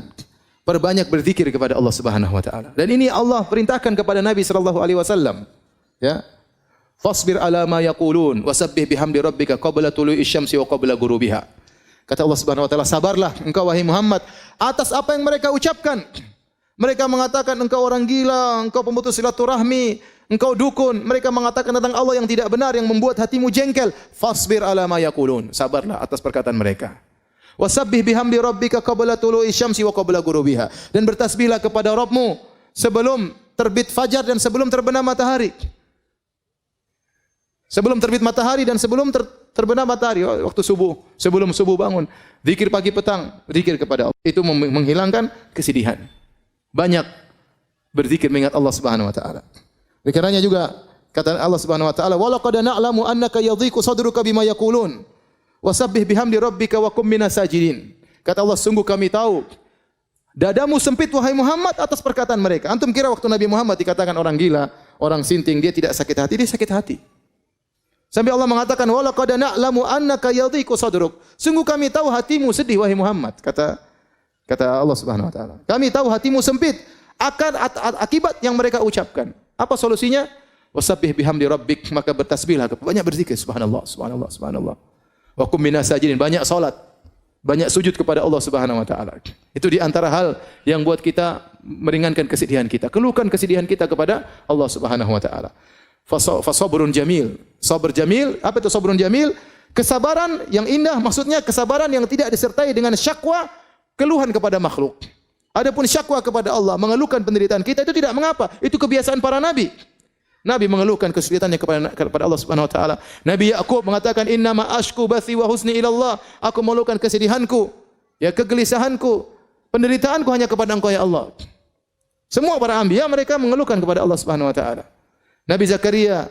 perbanyak berzikir kepada Allah Subhanahu wa taala. Dan ini Allah perintahkan kepada Nabi sallallahu alaihi wasallam. Ya. Fasbir ala ma yaqulun wasabbih bihamdi rabbika qabla tulu'i syamsi wa qabla ghurubiha. Kata Allah Subhanahu wa taala, sabarlah engkau wahai Muhammad atas apa yang mereka ucapkan. Mereka mengatakan engkau orang gila, engkau pemutus silaturahmi, engkau dukun. Mereka mengatakan tentang Allah yang tidak benar, yang membuat hatimu jengkel. Fasbir ala ma yaqulun. Sabarlah atas perkataan mereka. Wasabbih bihamdi rabbika qabla tulu'i syamsi wa qabla ghurubiha. Dan bertasbihlah kepada Rabbmu sebelum terbit fajar dan sebelum terbenam matahari. Sebelum terbit matahari dan sebelum terbenam matahari, waktu subuh, sebelum subuh bangun, zikir pagi petang, zikir kepada Allah. Itu menghilangkan kesedihan. Banyak berzikir mengingat Allah Subhanahu wa taala. Oleh karenanya juga kata Allah Subhanahu wa taala, "Wa laqad na'lamu annaka yadhiqu sadruka bima yaqulun. Wasabbih bihamdi rabbika wa kum minas sajidin." Kata Allah, sungguh kami tahu dadamu sempit wahai Muhammad atas perkataan mereka. Antum kira waktu Nabi Muhammad dikatakan orang gila, orang sinting, dia tidak sakit hati? Dia sakit hati. Sampai Allah mengatakan, "Wa laqad na'lamu annaka yadhiqu sadruk." Sungguh kami tahu hatimu sedih wahai Muhammad. Kata Allah Subhanahu wa taala. Kami tahu hatimu sempit akan akibat yang mereka ucapkan. Apa solusinya? Wasabbih bihamdi rabbik, maka bertasbihlah, banyak berzikir, subhanallah, subhanallah, subhanallah. Wa kum minas sajidin, banyak salat. banyak sujud kepada Allah Subhanahu wa taala. Itu di antara hal yang buat kita meringankan kesedihan kita. Keluhkan kesedihan kita kepada Allah Subhanahu wa taala. Fasabrun jamil. Sabar jamil, apa itu sabrun jamil? Kesabaran yang indah, maksudnya kesabaran yang tidak disertai dengan syakwa, keluhan kepada makhluk. Adapun syakwa kepada Allah, mengeluhkan penderitaan kita, itu tidak mengapa. Itu kebiasaan para nabi. Nabi mengeluhkan kesulitannya kepada Allah Subhanahu wa taala. Nabi Yakub mengatakan, "Innama ashku bathi wa husni ila Allah." Aku mengeluhkan kesedihanku, ya kegelisahanku, penderitaanku hanya kepada Engkau ya Allah. Semua para anbiya mereka mengeluhkan kepada Allah Subhanahu wa taala. Nabi Zakaria,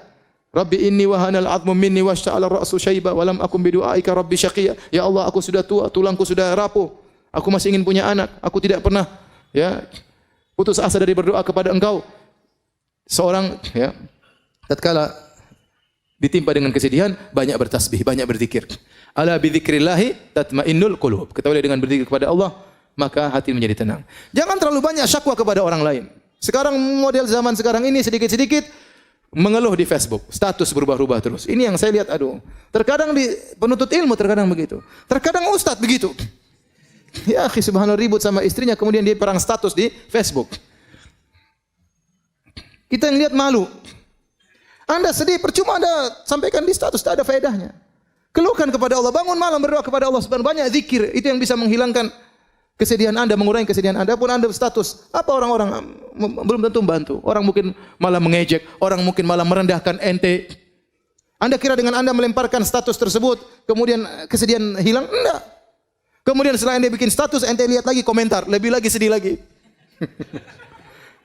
"Rabbi inni wahanal 'azmu minni washta'ala ar-ra'su syaiba wa lam akun bidu'aika rabbi syaqiyya." Ya Allah, aku sudah tua, tulangku sudah rapuh. Aku masih ingin punya anak. Aku tidak pernah putus asa dari berdoa kepada Engkau. Seorang tatkala ditimpa dengan kesedihan, banyak bertasbih, banyak berzikir. Ala bi dzikrillah tatmainnul qulub. Ketahuilah dengan berzikir kepada Allah, maka hati menjadi tenang. Jangan terlalu banyak syakwa kepada orang lain. Sekarang model zaman sekarang ini sedikit-sedikit mengeluh di Facebook, status berubah-ubah terus. Ini yang saya lihat, aduh. Terkadang di penuntut ilmu terkadang begitu. Terkadang ustaz begitu. Ya akhi, subhanallah, ribut sama istrinya kemudian dia perang status di Facebook. Kita yang lihat malu. Anda sedih, percuma Anda sampaikan di status, tak ada faedahnya. Keluhkan kepada Allah, bangun malam berdoa kepada Allah Subhanahu wa taala, banyak zikir, itu yang bisa menghilangkan kesedihan Anda, mengurangi kesedihan Anda. Pun Anda status, apa orang-orang belum tentu membantu. Orang mungkin malah mengejek, orang mungkin malah merendahkan ente. Anda kira dengan Anda melemparkan status tersebut, kemudian kesedihan hilang? Enggak. Kemudian setelah Anda bikin status, ente lihat lagi komentar, lebih lagi sedih lagi.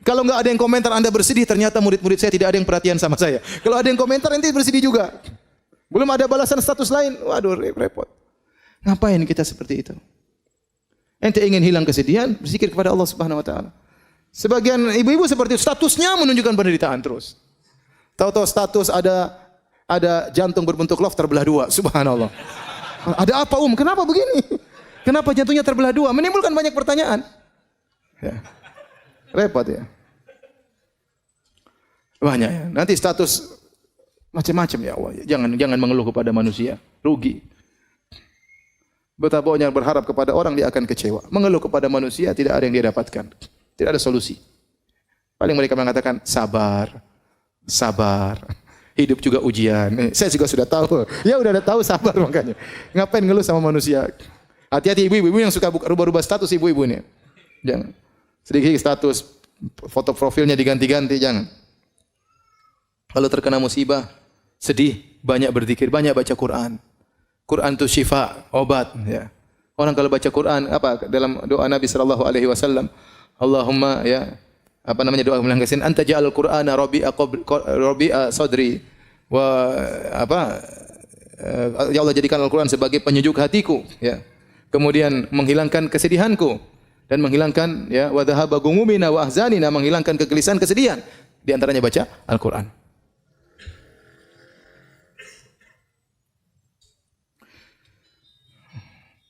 Kalau enggak ada yang komentar Anda bersedih, ternyata murid-murid saya tidak ada yang perhatian sama saya. Kalau ada yang komentar, ente bersedih juga. Belum ada balasan status lain, waduh repot. Ngapain kita seperti itu? Ente ingin hilang kesedihan, berzikir kepada Allah Subhanahu wa taala. Sebagian ibu-ibu seperti itu, statusnya menunjukkan penderitaan terus. Tahu-tahu status ada jantung berbentuk love terbelah dua, subhanallah. Ada apa kenapa begini? Kenapa jantungnya terbelah dua? Menimbulkan banyak pertanyaan. Ya. Repot ya. Banyak ya. Nanti status macam-macam ya Allah. Jangan mengeluh kepada manusia, rugi. Betapa banyak berharap kepada orang, dia akan kecewa. Mengeluh kepada manusia tidak ada yang dia dapatkan. Tidak ada solusi. Paling mereka mengatakan sabar. Sabar. Hidup juga ujian. Saya juga sudah tahu. Ya udah tahu, sabar makanya. Ngapain ngeluh sama manusia? Hati-hati ibu-ibu yang suka rubah-rubah status ibu-ibu ini. Jangan. Sedikit status, foto profilnya diganti-ganti, jangan. Kalau terkena musibah, sedih, banyak berzikir, banyak baca Quran. Quran itu syifa, obat. Ya. Orang kalau baca Quran, apa dalam doa Nabi sallallahu alaihi wasallam, Allahumma doa melanggasin, anta ja'al Qur'ana rabi'a sadri wa ya Allah, jadikan Al-Quran sebagai penyejuk hatiku, ya. Kemudian menghilangkan kesedihanku dan menghilangkan wa dhahaba ghumumina wa ahzanina, menghilangkan kegelisahan, kesedihan. Di antaranya baca Al-Quran.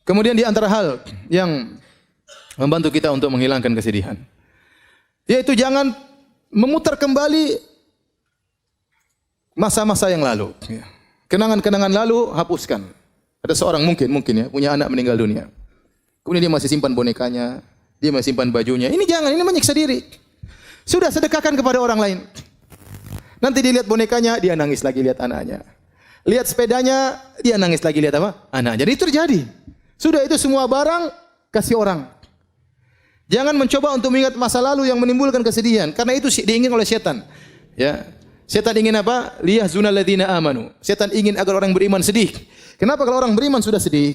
Kemudian di antara hal yang membantu kita untuk menghilangkan kesedihan, yaitu jangan memutar kembali masa-masa yang lalu. Kenangan-kenangan lalu hapuskan. Ada seorang mungkin ya punya anak meninggal dunia. Kemudian dia masih simpan bonekanya, dia masih simpan bajunya. Ini jangan, ini menyiksa diri. Sudah sedekahkan kepada orang lain. Nanti dilihat bonekanya, dia nangis lagi lihat anaknya. Lihat sepedanya, dia nangis lagi lihat apa? Anaknya. Jadi itu terjadi. Sudah, itu semua barang kasih orang. Jangan mencoba untuk mengingat masa lalu yang menimbulkan kesedihan, karena itu diingin oleh setan. Ya. Setan ingin apa? Liyahzunal ladzina amanu. Setan ingin agar orang beriman sedih. Kenapa kalau orang beriman sudah sedih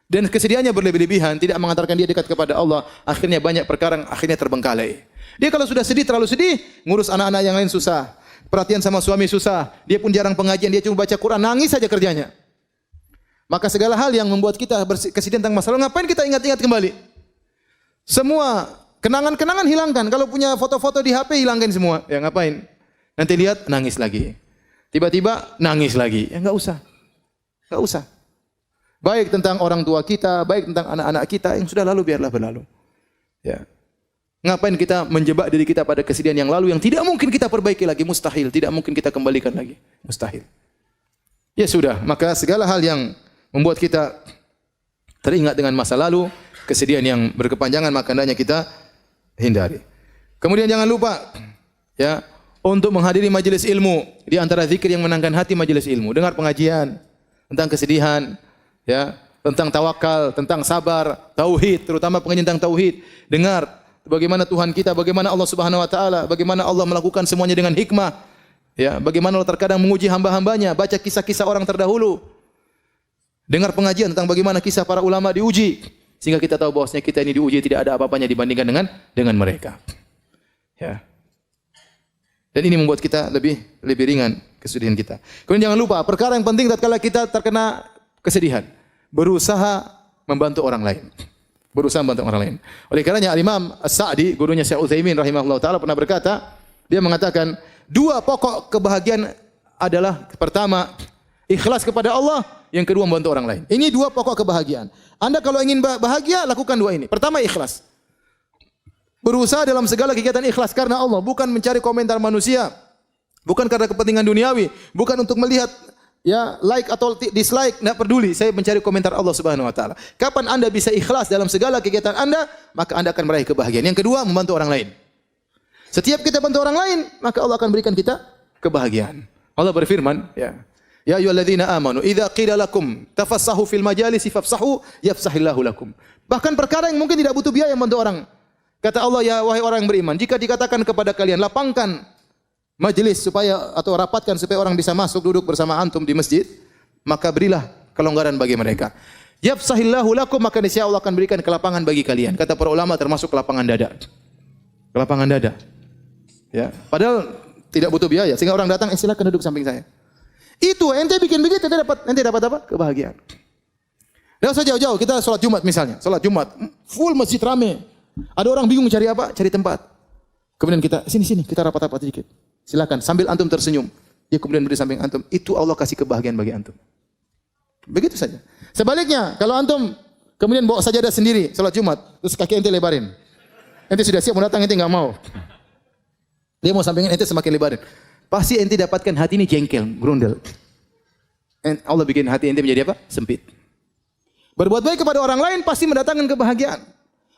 dan kesedihannya berlebih-lebihan, tidak mengantarkan dia dekat kepada Allah, akhirnya banyak perkara akhirnya terbengkalai. Dia kalau sudah sedih, terlalu sedih, ngurus anak-anak yang lain susah. Perhatian sama suami susah. Dia pun jarang pengajian, dia cuma baca Quran, nangis saja kerjanya. Maka segala hal yang membuat kita kesedihan tentang masa lalu, ngapain kita ingat-ingat kembali? Semua kenangan-kenangan hilangkan. Kalau punya foto-foto di HP, hilangkan semua. Ya ngapain? Nanti lihat nangis lagi. Tiba-tiba nangis lagi. Ya enggak usah. Enggak usah. Baik tentang orang tua kita, baik tentang anak-anak kita, yang sudah lalu biarlah berlalu. Ya. Ngapain kita menjebak diri kita pada kesedihan yang lalu yang tidak mungkin kita perbaiki lagi, mustahil, tidak mungkin kita kembalikan lagi, mustahil. Ya sudah, maka segala hal yang membuat kita teringat dengan masa lalu, kesedihan yang berkepanjangan, maka hendaknya kita hindari. Kemudian jangan lupa ya untuk menghadiri majelis ilmu. Di antara zikir yang menenangkan hati majelis ilmu. Dengar pengajian tentang kesedihan, ya, tentang tawakal, tentang sabar, tauhid, terutama pengajian tentang tauhid. Dengar bagaimana Tuhan kita, bagaimana Allah Subhanahu wa taala, bagaimana Allah melakukan semuanya dengan hikmah. Ya, bagaimana Allah terkadang menguji hamba-hambanya, baca kisah-kisah orang terdahulu. Dengar pengajian tentang bagaimana kisah para ulama diuji, sehingga kita tahu bahwasanya kita ini diuji tidak ada apa-apanya dibandingkan dengan mereka. Ya. Dan ini membuat kita lebih ringan kesedihan kita. Kemudian jangan lupa perkara yang penting tatkala kita terkena kesedihan, berusaha membantu orang lain. Berusaha membantu orang lain. Oleh karenanya Al-Imam As-Sa'di, gurunya Syekh Utsaimin rahimahullah taala pernah berkata, dia mengatakan, dua pokok kebahagiaan adalah pertama ikhlas kepada Allah, yang kedua membantu orang lain. Ini dua pokok kebahagiaan. Anda kalau ingin bahagia, lakukan dua ini. Pertama ikhlas. Berusaha dalam segala kegiatan ikhlas karena Allah, bukan mencari komentar manusia, bukan karena kepentingan duniawi, bukan untuk melihat ya like atau dislike, tidak peduli. Saya mencari komentar Allah Subhanahu wa taala. Kapan Anda bisa ikhlas dalam segala kegiatan Anda, maka Anda akan meraih kebahagiaan. Yang kedua, membantu orang lain. Setiap kita bantu orang lain, maka Allah akan berikan kita kebahagiaan. Allah berfirman, ya. Ya ayyuhalladzina amanu, idza qila lakum tafassahu fil majalisi fafsahu yafsahillahu lakum. Bahkan perkara yang mungkin tidak butuh biaya membantu orang. Kata Allah, ya wahai orang yang beriman, jika dikatakan kepada kalian lapangkan majelis supaya atau rapatkan supaya orang bisa masuk duduk bersama antum di masjid, maka berilah kelonggaran bagi mereka. Yafsahillahu lakum, maka niscaya Allah akan berikan kelapangan bagi kalian. Kata para ulama termasuk kelapangan dada. Kelapangan dada. Ya, padahal tidak butuh biaya sehingga orang datang, silakan duduk samping saya. Itu ente bikin begitu ente dapat apa? Kebahagiaan. Tidak usah jauh-jauh, kita sholat Jumat misalnya, sholat Jumat full masjid rame. Ada orang bingung cari apa? Cari tempat. Kemudian kita sini kita rapat-rapat sedikit. Silakan sambil antum tersenyum. Dia kemudian berdiri samping antum. Itu Allah kasih kebahagiaan bagi antum. Begitu saja. Sebaliknya, kalau antum kemudian bawa sajadah sendiri salat Jumat, terus kaki ente lebarin. Ente sudah siap mau datang, ente enggak mau. Dia mau sampingin, ente semakin lebarin. Pasti ente dapatkan hati ini jengkel, grundel. Allah bikin hati ente menjadi apa? Sempit. Berbuat baik kepada orang lain pasti mendatangkan kebahagiaan.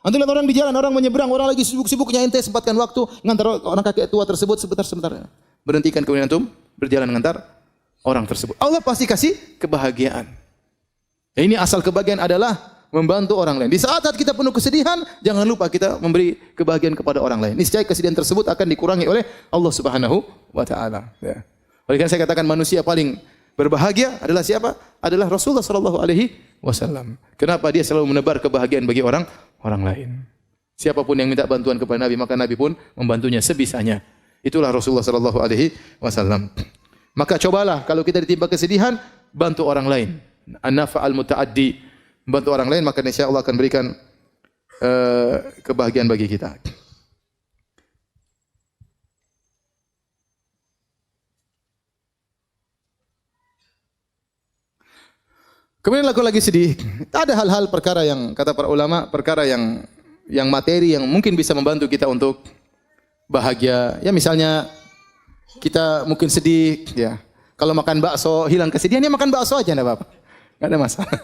Antum lihat orang di jalan, orang menyeberang, orang lagi sibuk-sibuknya, ente sempatkan waktu ngantar orang kakek tua tersebut sebentar. Berhentikan kemudian antum berjalan mengantar orang tersebut. Allah pasti kasih kebahagiaan. Ini asal kebahagiaan adalah membantu orang lain. Di saat kita penuh kesedihan, jangan lupa kita memberi kebahagiaan kepada orang lain. Niscaya kesedihan tersebut akan dikurangi oleh Allah Subhanahu wa taala. Ya. Oleh karena saya katakan manusia paling berbahagia adalah siapa? Adalah Rasulullah sallallahu alaihi wasallam. Kenapa dia selalu menebar kebahagiaan bagi orang lain. Siapapun yang minta bantuan kepada Nabi, maka Nabi pun membantunya sebisanya. Itulah Rasulullah sallallahu alaihi wasallam. Maka cobalah kalau kita ditimpa kesedihan, bantu orang lain. An-nafa'al muta'addi, bantu orang lain, maka insya Allah akan berikan kebahagiaan bagi kita. Kemudian laku lagi sedih. Ada hal-hal perkara yang kata para ulama, perkara yang materi yang mungkin bisa membantu kita untuk bahagia. Ya misalnya kita mungkin sedih, ya. Kalau makan bakso hilang kesedihan, ya makan bakso aja enggak apa-apa. Enggak ada masalah.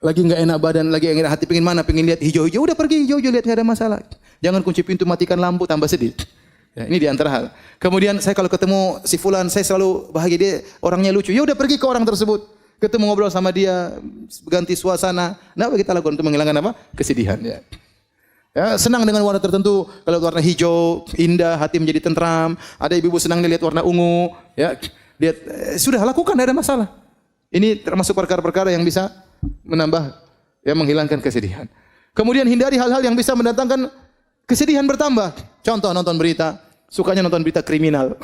Lagi enggak enak badan, lagi enggak enak hati, pengin mana? Pengin lihat hijau-hijau, udah pergi hijau-hijau lihat, enggak ada masalah. Jangan kunci pintu, matikan lampu, tambah sedih. Ya, ini di antara hal. Kemudian saya kalau ketemu si fulan, saya selalu bahagia, dia orangnya lucu. Ya udah pergi ke orang tersebut. Ketemu ngobrol sama dia, ganti suasana. Nah, apa kita lakukan untuk menghilangkan apa? Kesedihan. Ya. Ya, senang dengan warna tertentu. Kalau warna hijau, indah, hati menjadi tentram. Ada ibu-ibu senang lihat warna ungu. Ya, lihat, sudah lakukan, tidak ada masalah. Ini termasuk perkara-perkara yang bisa menambah, ya, menghilangkan kesedihan. Kemudian hindari hal-hal yang bisa mendatangkan kesedihan bertambah. Contoh nonton berita, sukanya nonton berita kriminal.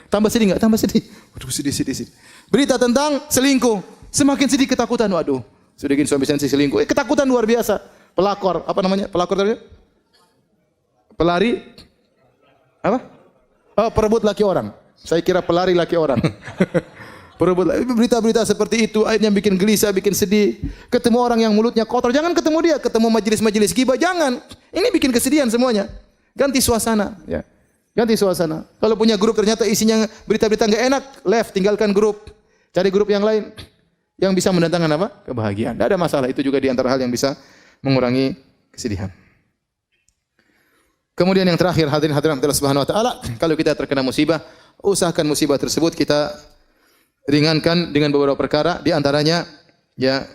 Tambah sedih enggak? Tambah sedih. Waduh, sedih. Berita tentang selingkuh, semakin sedih, ketakutan. Waduh, sudah gini suami sensi selingkuh. Ketakutan luar biasa. Pelakor, apa namanya? Pelakor tadi? Pelari? Apa? Oh, perebut laki orang. Saya kira pelari laki orang. Perebut berita-berita seperti itu, akhirnya bikin gelisah, bikin sedih. Ketemu orang yang mulutnya kotor, jangan ketemu dia. Ketemu majelis-majelis ghibah, jangan. Ini bikin kesedihan semuanya. Ganti suasana, ya. Ganti suasana. Kalau punya grup ternyata isinya berita-berita enggak enak, left, tinggalkan grup. Cari grup yang lain. yang bisa mendatangkan apa? Kebahagiaan. Tidak ada masalah, itu juga di antara hal yang bisa mengurangi kesedihan. Kemudian yang terakhir, hadirin hadirat Allah Subhanahu wa taala, kalau kita terkena musibah, usahakan musibah tersebut kita ringankan dengan beberapa perkara, di antaranya ya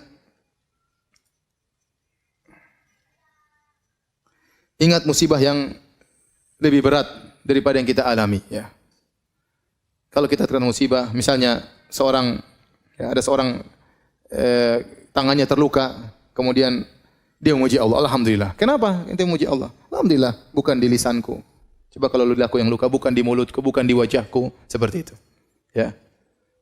ingat musibah yang lebih berat daripada yang kita alami, ya. Kalau kita terkena musibah, misalnya ada seorang tangannya terluka, kemudian dia memuji Allah, alhamdulillah. Kenapa ente memuji Allah? Alhamdulillah, bukan di lisanku. Coba kalau lidahku yang luka, bukan di mulutku, bukan di wajahku, seperti itu. Ya.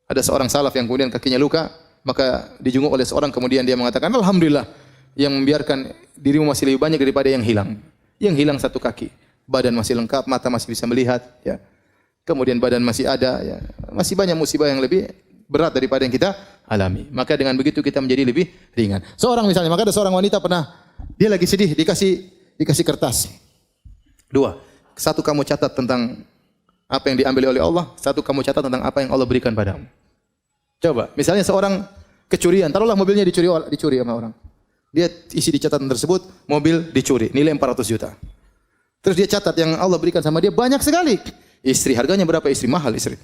Ada seorang salaf yang kemudian kakinya luka, maka dijenguk oleh seorang, kemudian dia mengatakan, alhamdulillah, yang membiarkan dirimu masih lebih banyak daripada yang hilang. Yang hilang satu kaki, badan masih lengkap, mata masih bisa melihat, ya. Kemudian badan masih ada, ya. Masih banyak musibah yang lebih berat daripada yang kita alami. Maka dengan begitu kita menjadi lebih ringan. Seorang misalnya, maka ada seorang wanita pernah dia lagi sedih, dikasih kertas. 2. Satu kamu catat tentang apa yang diambil oleh Allah, satu kamu catat tentang apa yang Allah berikan padamu. Coba, misalnya seorang kecurian, taruhlah mobilnya dicuri sama orang. Dia isi di catatan tersebut, mobil dicuri, nilai 400 juta. Terus dia catat yang Allah berikan sama dia banyak sekali. Istri, harganya berapa istri? Mahal istri.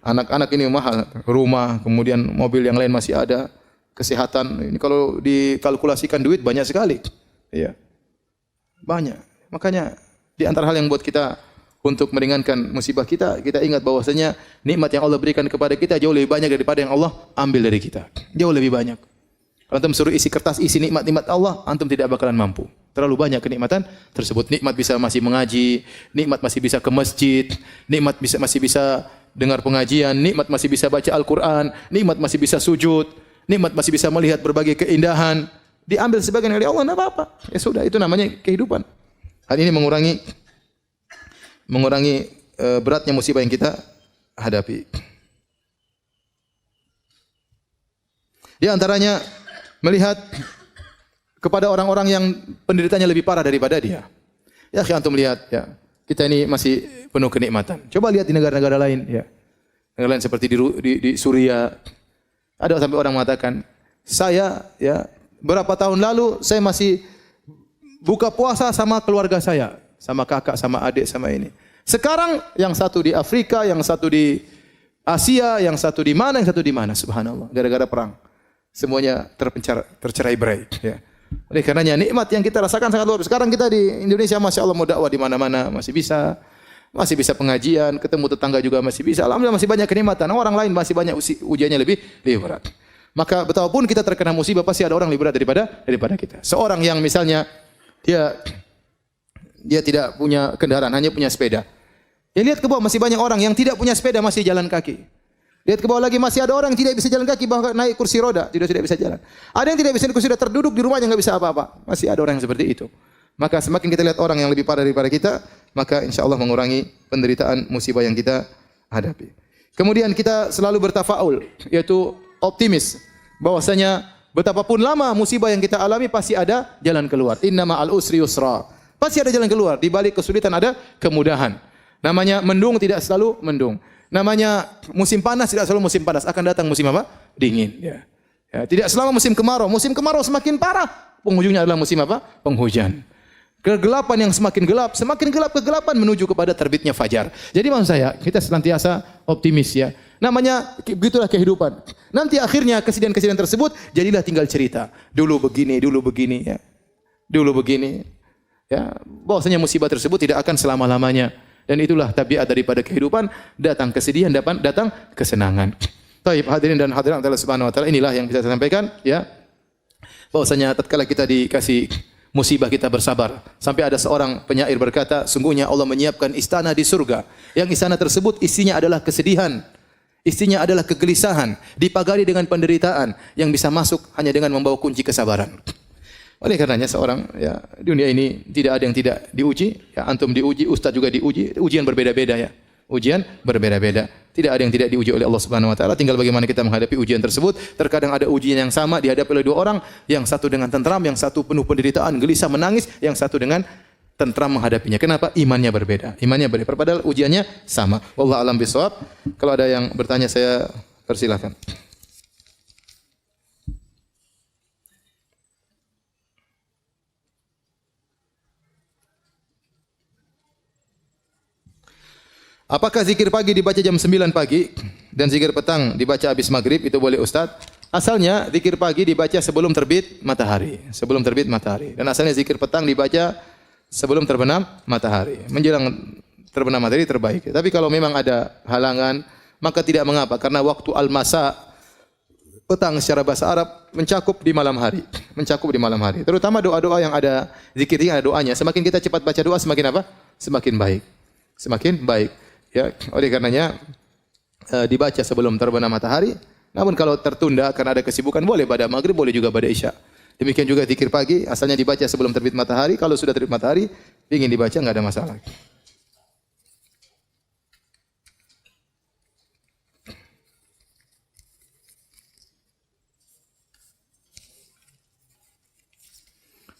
Anak-anak ini mahal, rumah, kemudian mobil yang lain masih ada, kesehatan. Ini kalau dikalkulasikan duit banyak sekali. Iya. Banyak. Makanya di antara hal yang buat kita untuk meringankan musibah kita ingat bahwasanya nikmat yang Allah berikan kepada kita jauh lebih banyak daripada yang Allah ambil dari kita. Jauh lebih banyak. Kalau antum suruh isi kertas, isi nikmat-nikmat Allah, antum tidak bakalan mampu. Terlalu banyak kenikmatan tersebut. Nikmat bisa masih mengaji, nikmat masih bisa ke masjid, nikmat masih bisa dengar pengajian, nikmat masih bisa baca Al-Quran, nikmat masih bisa sujud, nikmat masih bisa melihat berbagai keindahan. Diambil sebagian dari Allah, tidak apa-apa. Ya sudah, itu namanya kehidupan. Hal ini mengurangi beratnya musibah yang kita hadapi. Di antaranya melihat kepada orang-orang yang penderitanya lebih parah daripada dia. Ya, antum lihat, ya, kita ini masih penuh kenikmatan. Coba lihat di negara-negara lain, ya. Negara lain seperti di Suriah. Ada sampai orang mengatakan, saya, ya, berapa tahun lalu saya masih buka puasa sama keluarga saya, sama kakak, sama adik, sama ini. Sekarang yang satu di Afrika, yang satu di Asia, yang satu di mana, yang satu di mana. Subhanallah, gara-gara perang. Semuanya tercerai-berai, ya. Oleh karenanya nikmat yang kita rasakan sangat luar biasa. Sekarang kita di Indonesia, masya Allah, mau dakwah di mana-mana masih bisa pengajian, ketemu tetangga juga masih bisa. Alhamdulillah masih banyak kenikmatan. Orang lain masih banyak ujiannya lebih berat. Maka betapapun kita terkena musibah, pasti ada orang lebih berat daripada kita. Seorang yang misalnya dia tidak punya kendaraan, hanya punya sepeda. Ya, lihat ke bawah, masih banyak orang yang tidak punya sepeda, masih jalan kaki. Lihat ke bawah lagi, masih ada orang yang tidak bisa jalan kaki, bahkan naik kursi roda, tidak bisa jalan. Ada yang tidak bisa naik kursi roda, terduduk di rumahnya, enggak bisa apa-apa. Masih ada orang yang seperti itu. Maka semakin kita lihat orang yang lebih parah daripada kita, maka insya Allah mengurangi penderitaan musibah yang kita hadapi. Kemudian kita selalu bertafaul, yaitu optimis, bahwasanya betapapun lama musibah yang kita alami, pasti ada jalan keluar. Inna ma'al usri yusra. Pasti ada jalan keluar. Di balik kesulitan ada kemudahan. Namanya mendung tidak selalu mendung. Namanya musim panas tidak selalu musim panas. Akan datang musim apa? Dingin. Ya. Ya, tidak selama musim kemarau. Musim kemarau semakin parah, penghujungnya adalah musim apa? Penghujan. Kegelapan yang semakin gelap kegelapan menuju kepada terbitnya fajar. Jadi maksud saya, kita senantiasa optimis, ya. Namanya begitulah kehidupan. Nanti akhirnya kesedihan-kesedihan tersebut jadilah tinggal cerita. Dulu begini, ya. Dulu begini. Ya, bahwasanya musibah tersebut tidak akan selama-lamanya. Dan itulah tabiat daripada kehidupan, datang kesedihan, datang kesenangan. Baik, hadirin dan hadirat Allah Subhanahu wa taala, inilah yang bisa saya sampaikan, ya. Bahwasanya tatkala kita dikasih musibah kita bersabar. Sampai ada seorang penyair berkata, sungguhnya Allah menyiapkan istana di surga. Yang istana tersebut isinya adalah kesedihan, isinya adalah kegelisahan, dipagari dengan penderitaan, yang bisa masuk hanya dengan membawa kunci kesabaran. Oleh karenanya seorang, ya, dunia ini tidak ada yang tidak diuji, ya, antum diuji, ustaz juga diuji, ujian berbeda-beda, ya. Ujian berbeda-beda. Tidak ada yang tidak diuji oleh Allah Subhanahu wa taala, tinggal bagaimana kita menghadapi ujian tersebut. Terkadang ada ujian yang sama dihadapi oleh dua orang, yang satu dengan tentram, yang satu penuh penderitaan, gelisah menangis, yang satu dengan tentram menghadapinya. Kenapa? Imannya berbeda. Padahal ujiannya sama. Wallahu a'lam bishawab. Kalau ada yang bertanya, saya persilahkan. Apakah zikir pagi dibaca jam 9 pagi dan zikir petang dibaca habis maghrib itu boleh Ustaz? Asalnya zikir pagi dibaca sebelum terbit matahari, sebelum terbit matahari. Dan asalnya zikir petang dibaca sebelum terbenam matahari. Menjelang terbenam matahari terbaik. Tapi kalau memang ada halangan, maka tidak mengapa karena waktu al-masa petang secara bahasa Arab mencakup di malam hari, mencakup di malam hari. Terutama doa-doa yang ada zikirnya, ada doanya. Semakin kita cepat baca doa semakin apa? Semakin baik. Semakin baik. Ya, oleh karenanya dibaca sebelum terbenam matahari. Namun kalau tertunda karena ada kesibukan boleh pada maghrib, boleh juga pada isya. Demikian juga zikir pagi asalnya dibaca sebelum terbit matahari. Kalau sudah terbit matahari ingin dibaca enggak ada masalah.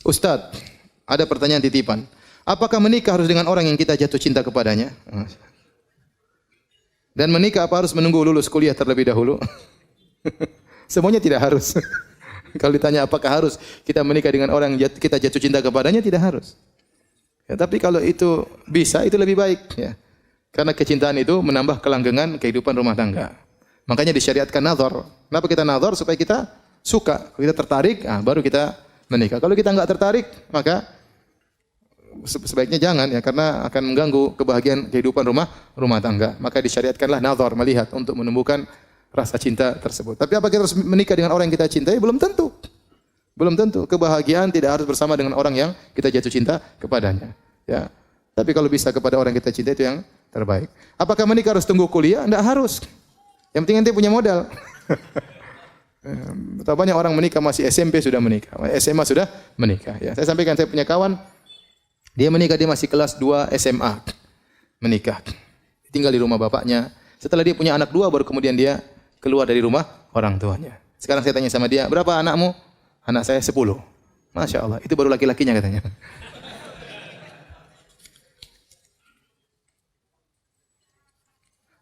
Ustadz, ada pertanyaan titipan. Apakah menikah harus dengan orang yang kita jatuh cinta kepadanya? Dan menikah apa harus menunggu lulus kuliah terlebih dahulu? Semuanya tidak harus. Kalau ditanya apakah harus kita menikah dengan orang yang kita jatuh cinta kepadanya, tidak harus. Ya, tapi kalau itu bisa, itu lebih baik. Ya. Karena kecintaan itu menambah kelanggengan kehidupan rumah tangga. Makanya disyariatkan nazar. Kenapa kita nazar? Supaya kita suka. Kalau kita tertarik, baru kita menikah. Kalau kita enggak tertarik, maka sebaiknya jangan ya, karena akan mengganggu kebahagiaan kehidupan rumah tangga. Maka disyariatkanlah nazar, melihat untuk menumbuhkan rasa cinta tersebut. Tapi apa kita harus menikah dengan orang yang kita cintai? Belum tentu. Belum tentu. Kebahagiaan tidak harus bersama dengan orang yang kita jatuh cinta kepadanya. Ya. Tapi kalau bisa kepada orang yang kita cintai itu yang terbaik. Apakah menikah harus tunggu kuliah? Tidak harus. Yang penting nanti punya modal. Betapa banyak orang menikah masih SMP sudah menikah, SMA sudah menikah. Ya, saya sampaikan, saya punya kawan, dia menikah, dia masih kelas 2 SMA, menikah, tinggal di rumah bapaknya. Setelah dia punya anak 2, baru kemudian dia keluar dari rumah orang tuanya. Sekarang saya tanya sama dia, berapa anakmu? Anak saya 10. Masya Allah, itu baru laki-lakinya katanya.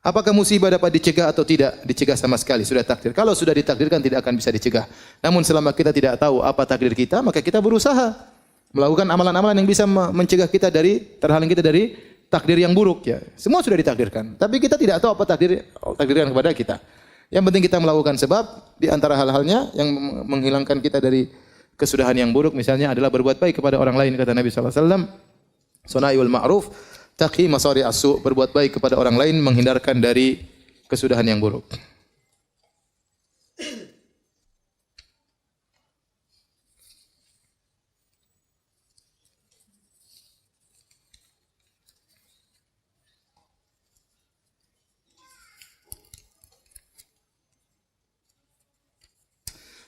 Apakah musibah dapat dicegah atau tidak? Dicegah sama sekali, sudah takdir. Kalau sudah ditakdirkan tidak akan bisa dicegah. Namun selama kita tidak tahu apa takdir kita, maka kita berusaha melakukan amalan-amalan yang bisa mencegah kita dari, terhalang kita dari takdir yang buruk ya. Semua sudah ditakdirkan, tapi kita tidak tahu apa takdirkan kepada kita. Yang penting kita melakukan sebab. Di antara hal-halnya yang menghilangkan kita dari kesudahan yang buruk misalnya adalah berbuat baik kepada orang lain, kata Nabi sallallahu alaihi wasallam. Sunaiul ma'ruf taqi masari as-su', berbuat baik kepada orang lain menghindarkan dari kesudahan yang buruk.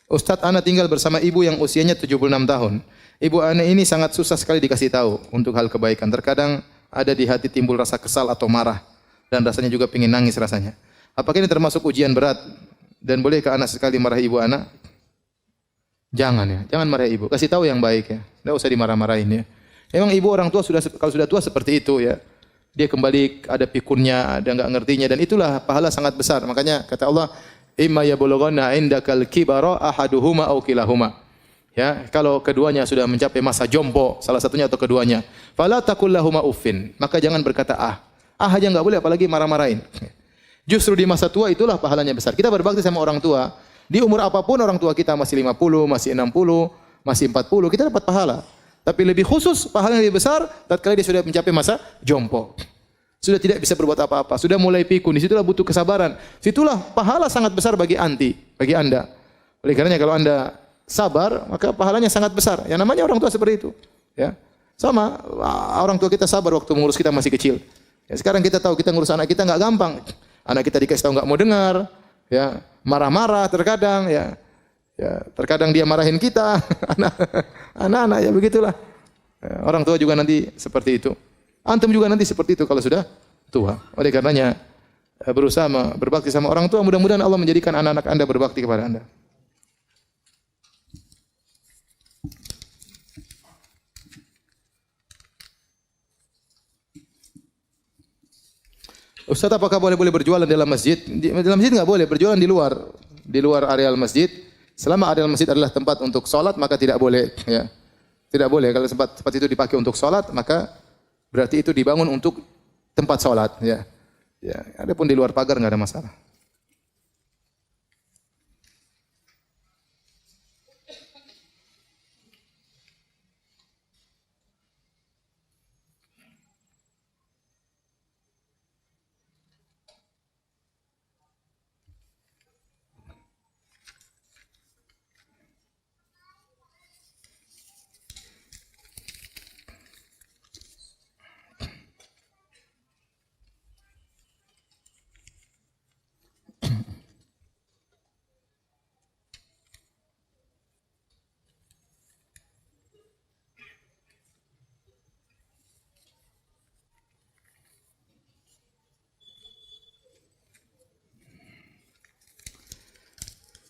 Ustadz, ana tinggal bersama ibu yang usianya 76 tahun. Ibu ana ini sangat susah sekali dikasih tahu untuk hal kebaikan. Terkadang ada di hati timbul rasa kesal atau marah, dan rasanya juga ingin nangis rasanya. Apakah ini termasuk ujian berat? Dan bolehkah anak sekali marah ibu anak? Jangan ya, jangan marah ibu. Kasih tahu yang baik ya. Tidak usah dimarah-marahin ya. Memang ibu orang tua kalau sudah tua seperti itu ya. Dia kembali ada pikunnya, ada enggak ngertinya, dan itulah pahala sangat besar. Makanya kata Allah, imma yablughanna indakal kibara ahaduhuma aw kilahuma. Ya, kalau keduanya sudah mencapai masa jompo, salah satunya atau keduanya, fala taqul lahuma uffin, maka jangan berkata ah. Ah aja enggak boleh, apalagi marah-marahin. Justru di masa tua itulah pahalanya besar. Kita berbakti sama orang tua, di umur apapun orang tua kita masih 50, masih 60, masih 40, kita dapat pahala. Tapi lebih khusus, pahalanya lebih besar tatkala dia sudah mencapai masa jompo. Sudah tidak bisa berbuat apa-apa, sudah mulai pikun, di situlah butuh kesabaran. Situlah pahala sangat besar bagi Anda. Oleh karenanya kalau Anda sabar, maka pahalanya sangat besar. Yang namanya orang tua seperti itu, ya. Sama orang tua kita sabar waktu mengurus kita masih kecil. Ya, sekarang kita tahu kita ngurus anak kita enggak gampang. Anak kita dikasih tahu enggak mau dengar, ya, marah-marah terkadang, ya. Ya, terkadang dia marahin kita. Anak-anak ya begitulah. Ya, orang tua juga nanti seperti itu. Antum juga nanti seperti itu kalau sudah tua. Oleh karenanya berusaha berbakti sama orang tua. Mudah-mudahan Allah menjadikan anak-anak Anda berbakti kepada Anda. Ustaz, apakah boleh berjualan dalam masjid? Dalam masjid enggak boleh, berjualan di luar areal masjid. Selama areal masjid adalah tempat untuk salat, maka tidak boleh, ya. Tidak boleh. Kalau tempat itu dipakai untuk salat, maka berarti itu dibangun untuk tempat salat, ya. Ya, adapun di luar pagar nggak ada masalah.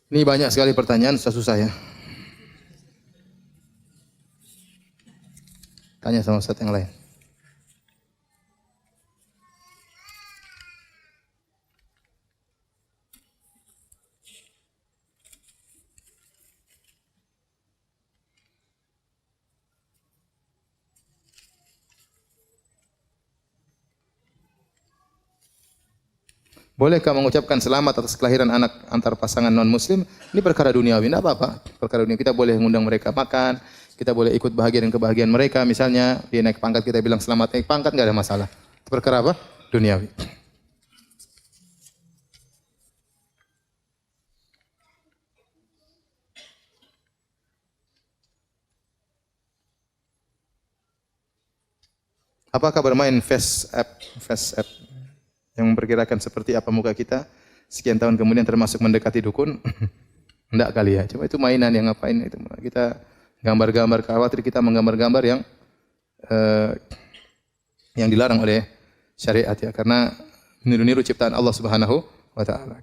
Ini banyak sekali pertanyaan, susah ya. Tanya sama Ustaz yang lain. Bolehkah mengucapkan selamat atas kelahiran anak antar pasangan non-muslim? Ini perkara duniawi, tidak apa-apa. Perkara dunia, kita boleh mengundang mereka makan, kita boleh ikut bahagia dan kebahagiaan mereka. Misalnya, dia naik pangkat, kita bilang selamat naik pangkat, nggak ada masalah. Itu perkara apa? Duniawi. Apakah bermain face app yang memperkirakan seperti apa muka kita sekian tahun kemudian termasuk mendekati dukun? Enggak kali ya. Cuma itu mainan yang ngapain itu. Kita gambar-gambar, khawatir kita menggambar-gambar yang dilarang oleh syariat ya, karena meniru-niru ciptaan Allah Subhanahu wa taala.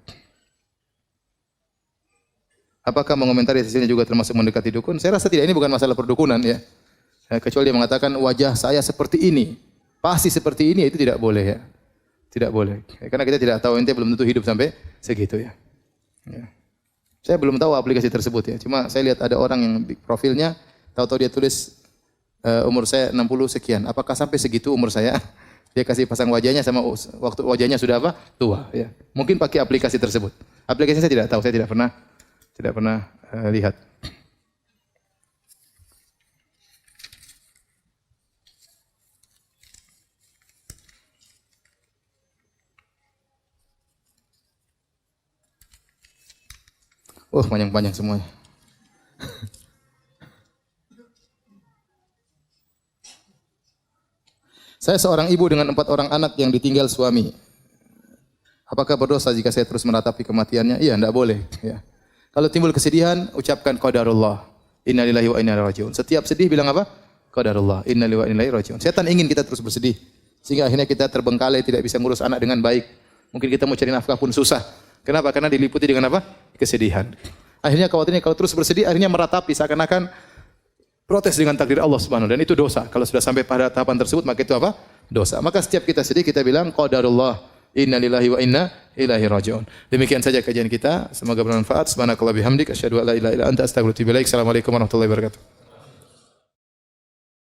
Apakah mengomentari hasilnya juga termasuk mendekati dukun? Saya rasa tidak, ini bukan masalah perdukunan ya. Kecuali dia mengatakan wajah saya seperti ini, pasti seperti ini, itu tidak boleh ya. Tidak boleh. Karena kita tidak tahu, ente belum tentu hidup sampai segitu ya. Ya. Saya belum tahu aplikasi tersebut ya. Cuma saya lihat ada orang yang profilnya, tahu-tahu dia tulis umur saya 60 sekian. Apakah sampai segitu umur saya? Dia kasih pasang wajahnya sama waktu wajahnya sudah apa? Tua ya. Mungkin pakai aplikasi tersebut. Aplikasinya saya tidak tahu, saya tidak pernah lihat. Oh, panjang-panjang semuanya. Saya seorang ibu dengan 4 orang anak yang ditinggal suami. Apakah berdosa jika saya terus meratapi kematiannya? Iya, tidak boleh. Ya. Kalau timbul kesedihan, ucapkan qadarullah. Innalillahi wa inna ilaihi raji'un. Setiap sedih bilang apa? Qadarullah. Innalillahi wa inna ilaihi raji'un. Setan ingin kita terus bersedih. Sehingga akhirnya kita terbengkalai, tidak bisa ngurus anak dengan baik. Mungkin kita mau cari nafkah pun susah. Kenapa? Karena diliputi dengan apa? Kesedihan. Akhirnya khawatirnya kalau terus bersedih, akhirnya meratapi seakan-akan protes dengan takdir Allah Subhanahu, dan itu dosa. Kalau sudah sampai pada tahapan tersebut, maka itu apa? Dosa. Maka setiap kita sedih, kita bilang qadarullah, innalillahi wa inna ilaihi raji'un. Demikian saja kajian kita. Semoga bermanfaat. Subhanakallah bihamdik asyhadu an la ilaha illa anta astaghfiruka wa atubu ilaik. Assalamualaikum warahmatullahi wabarakatuh.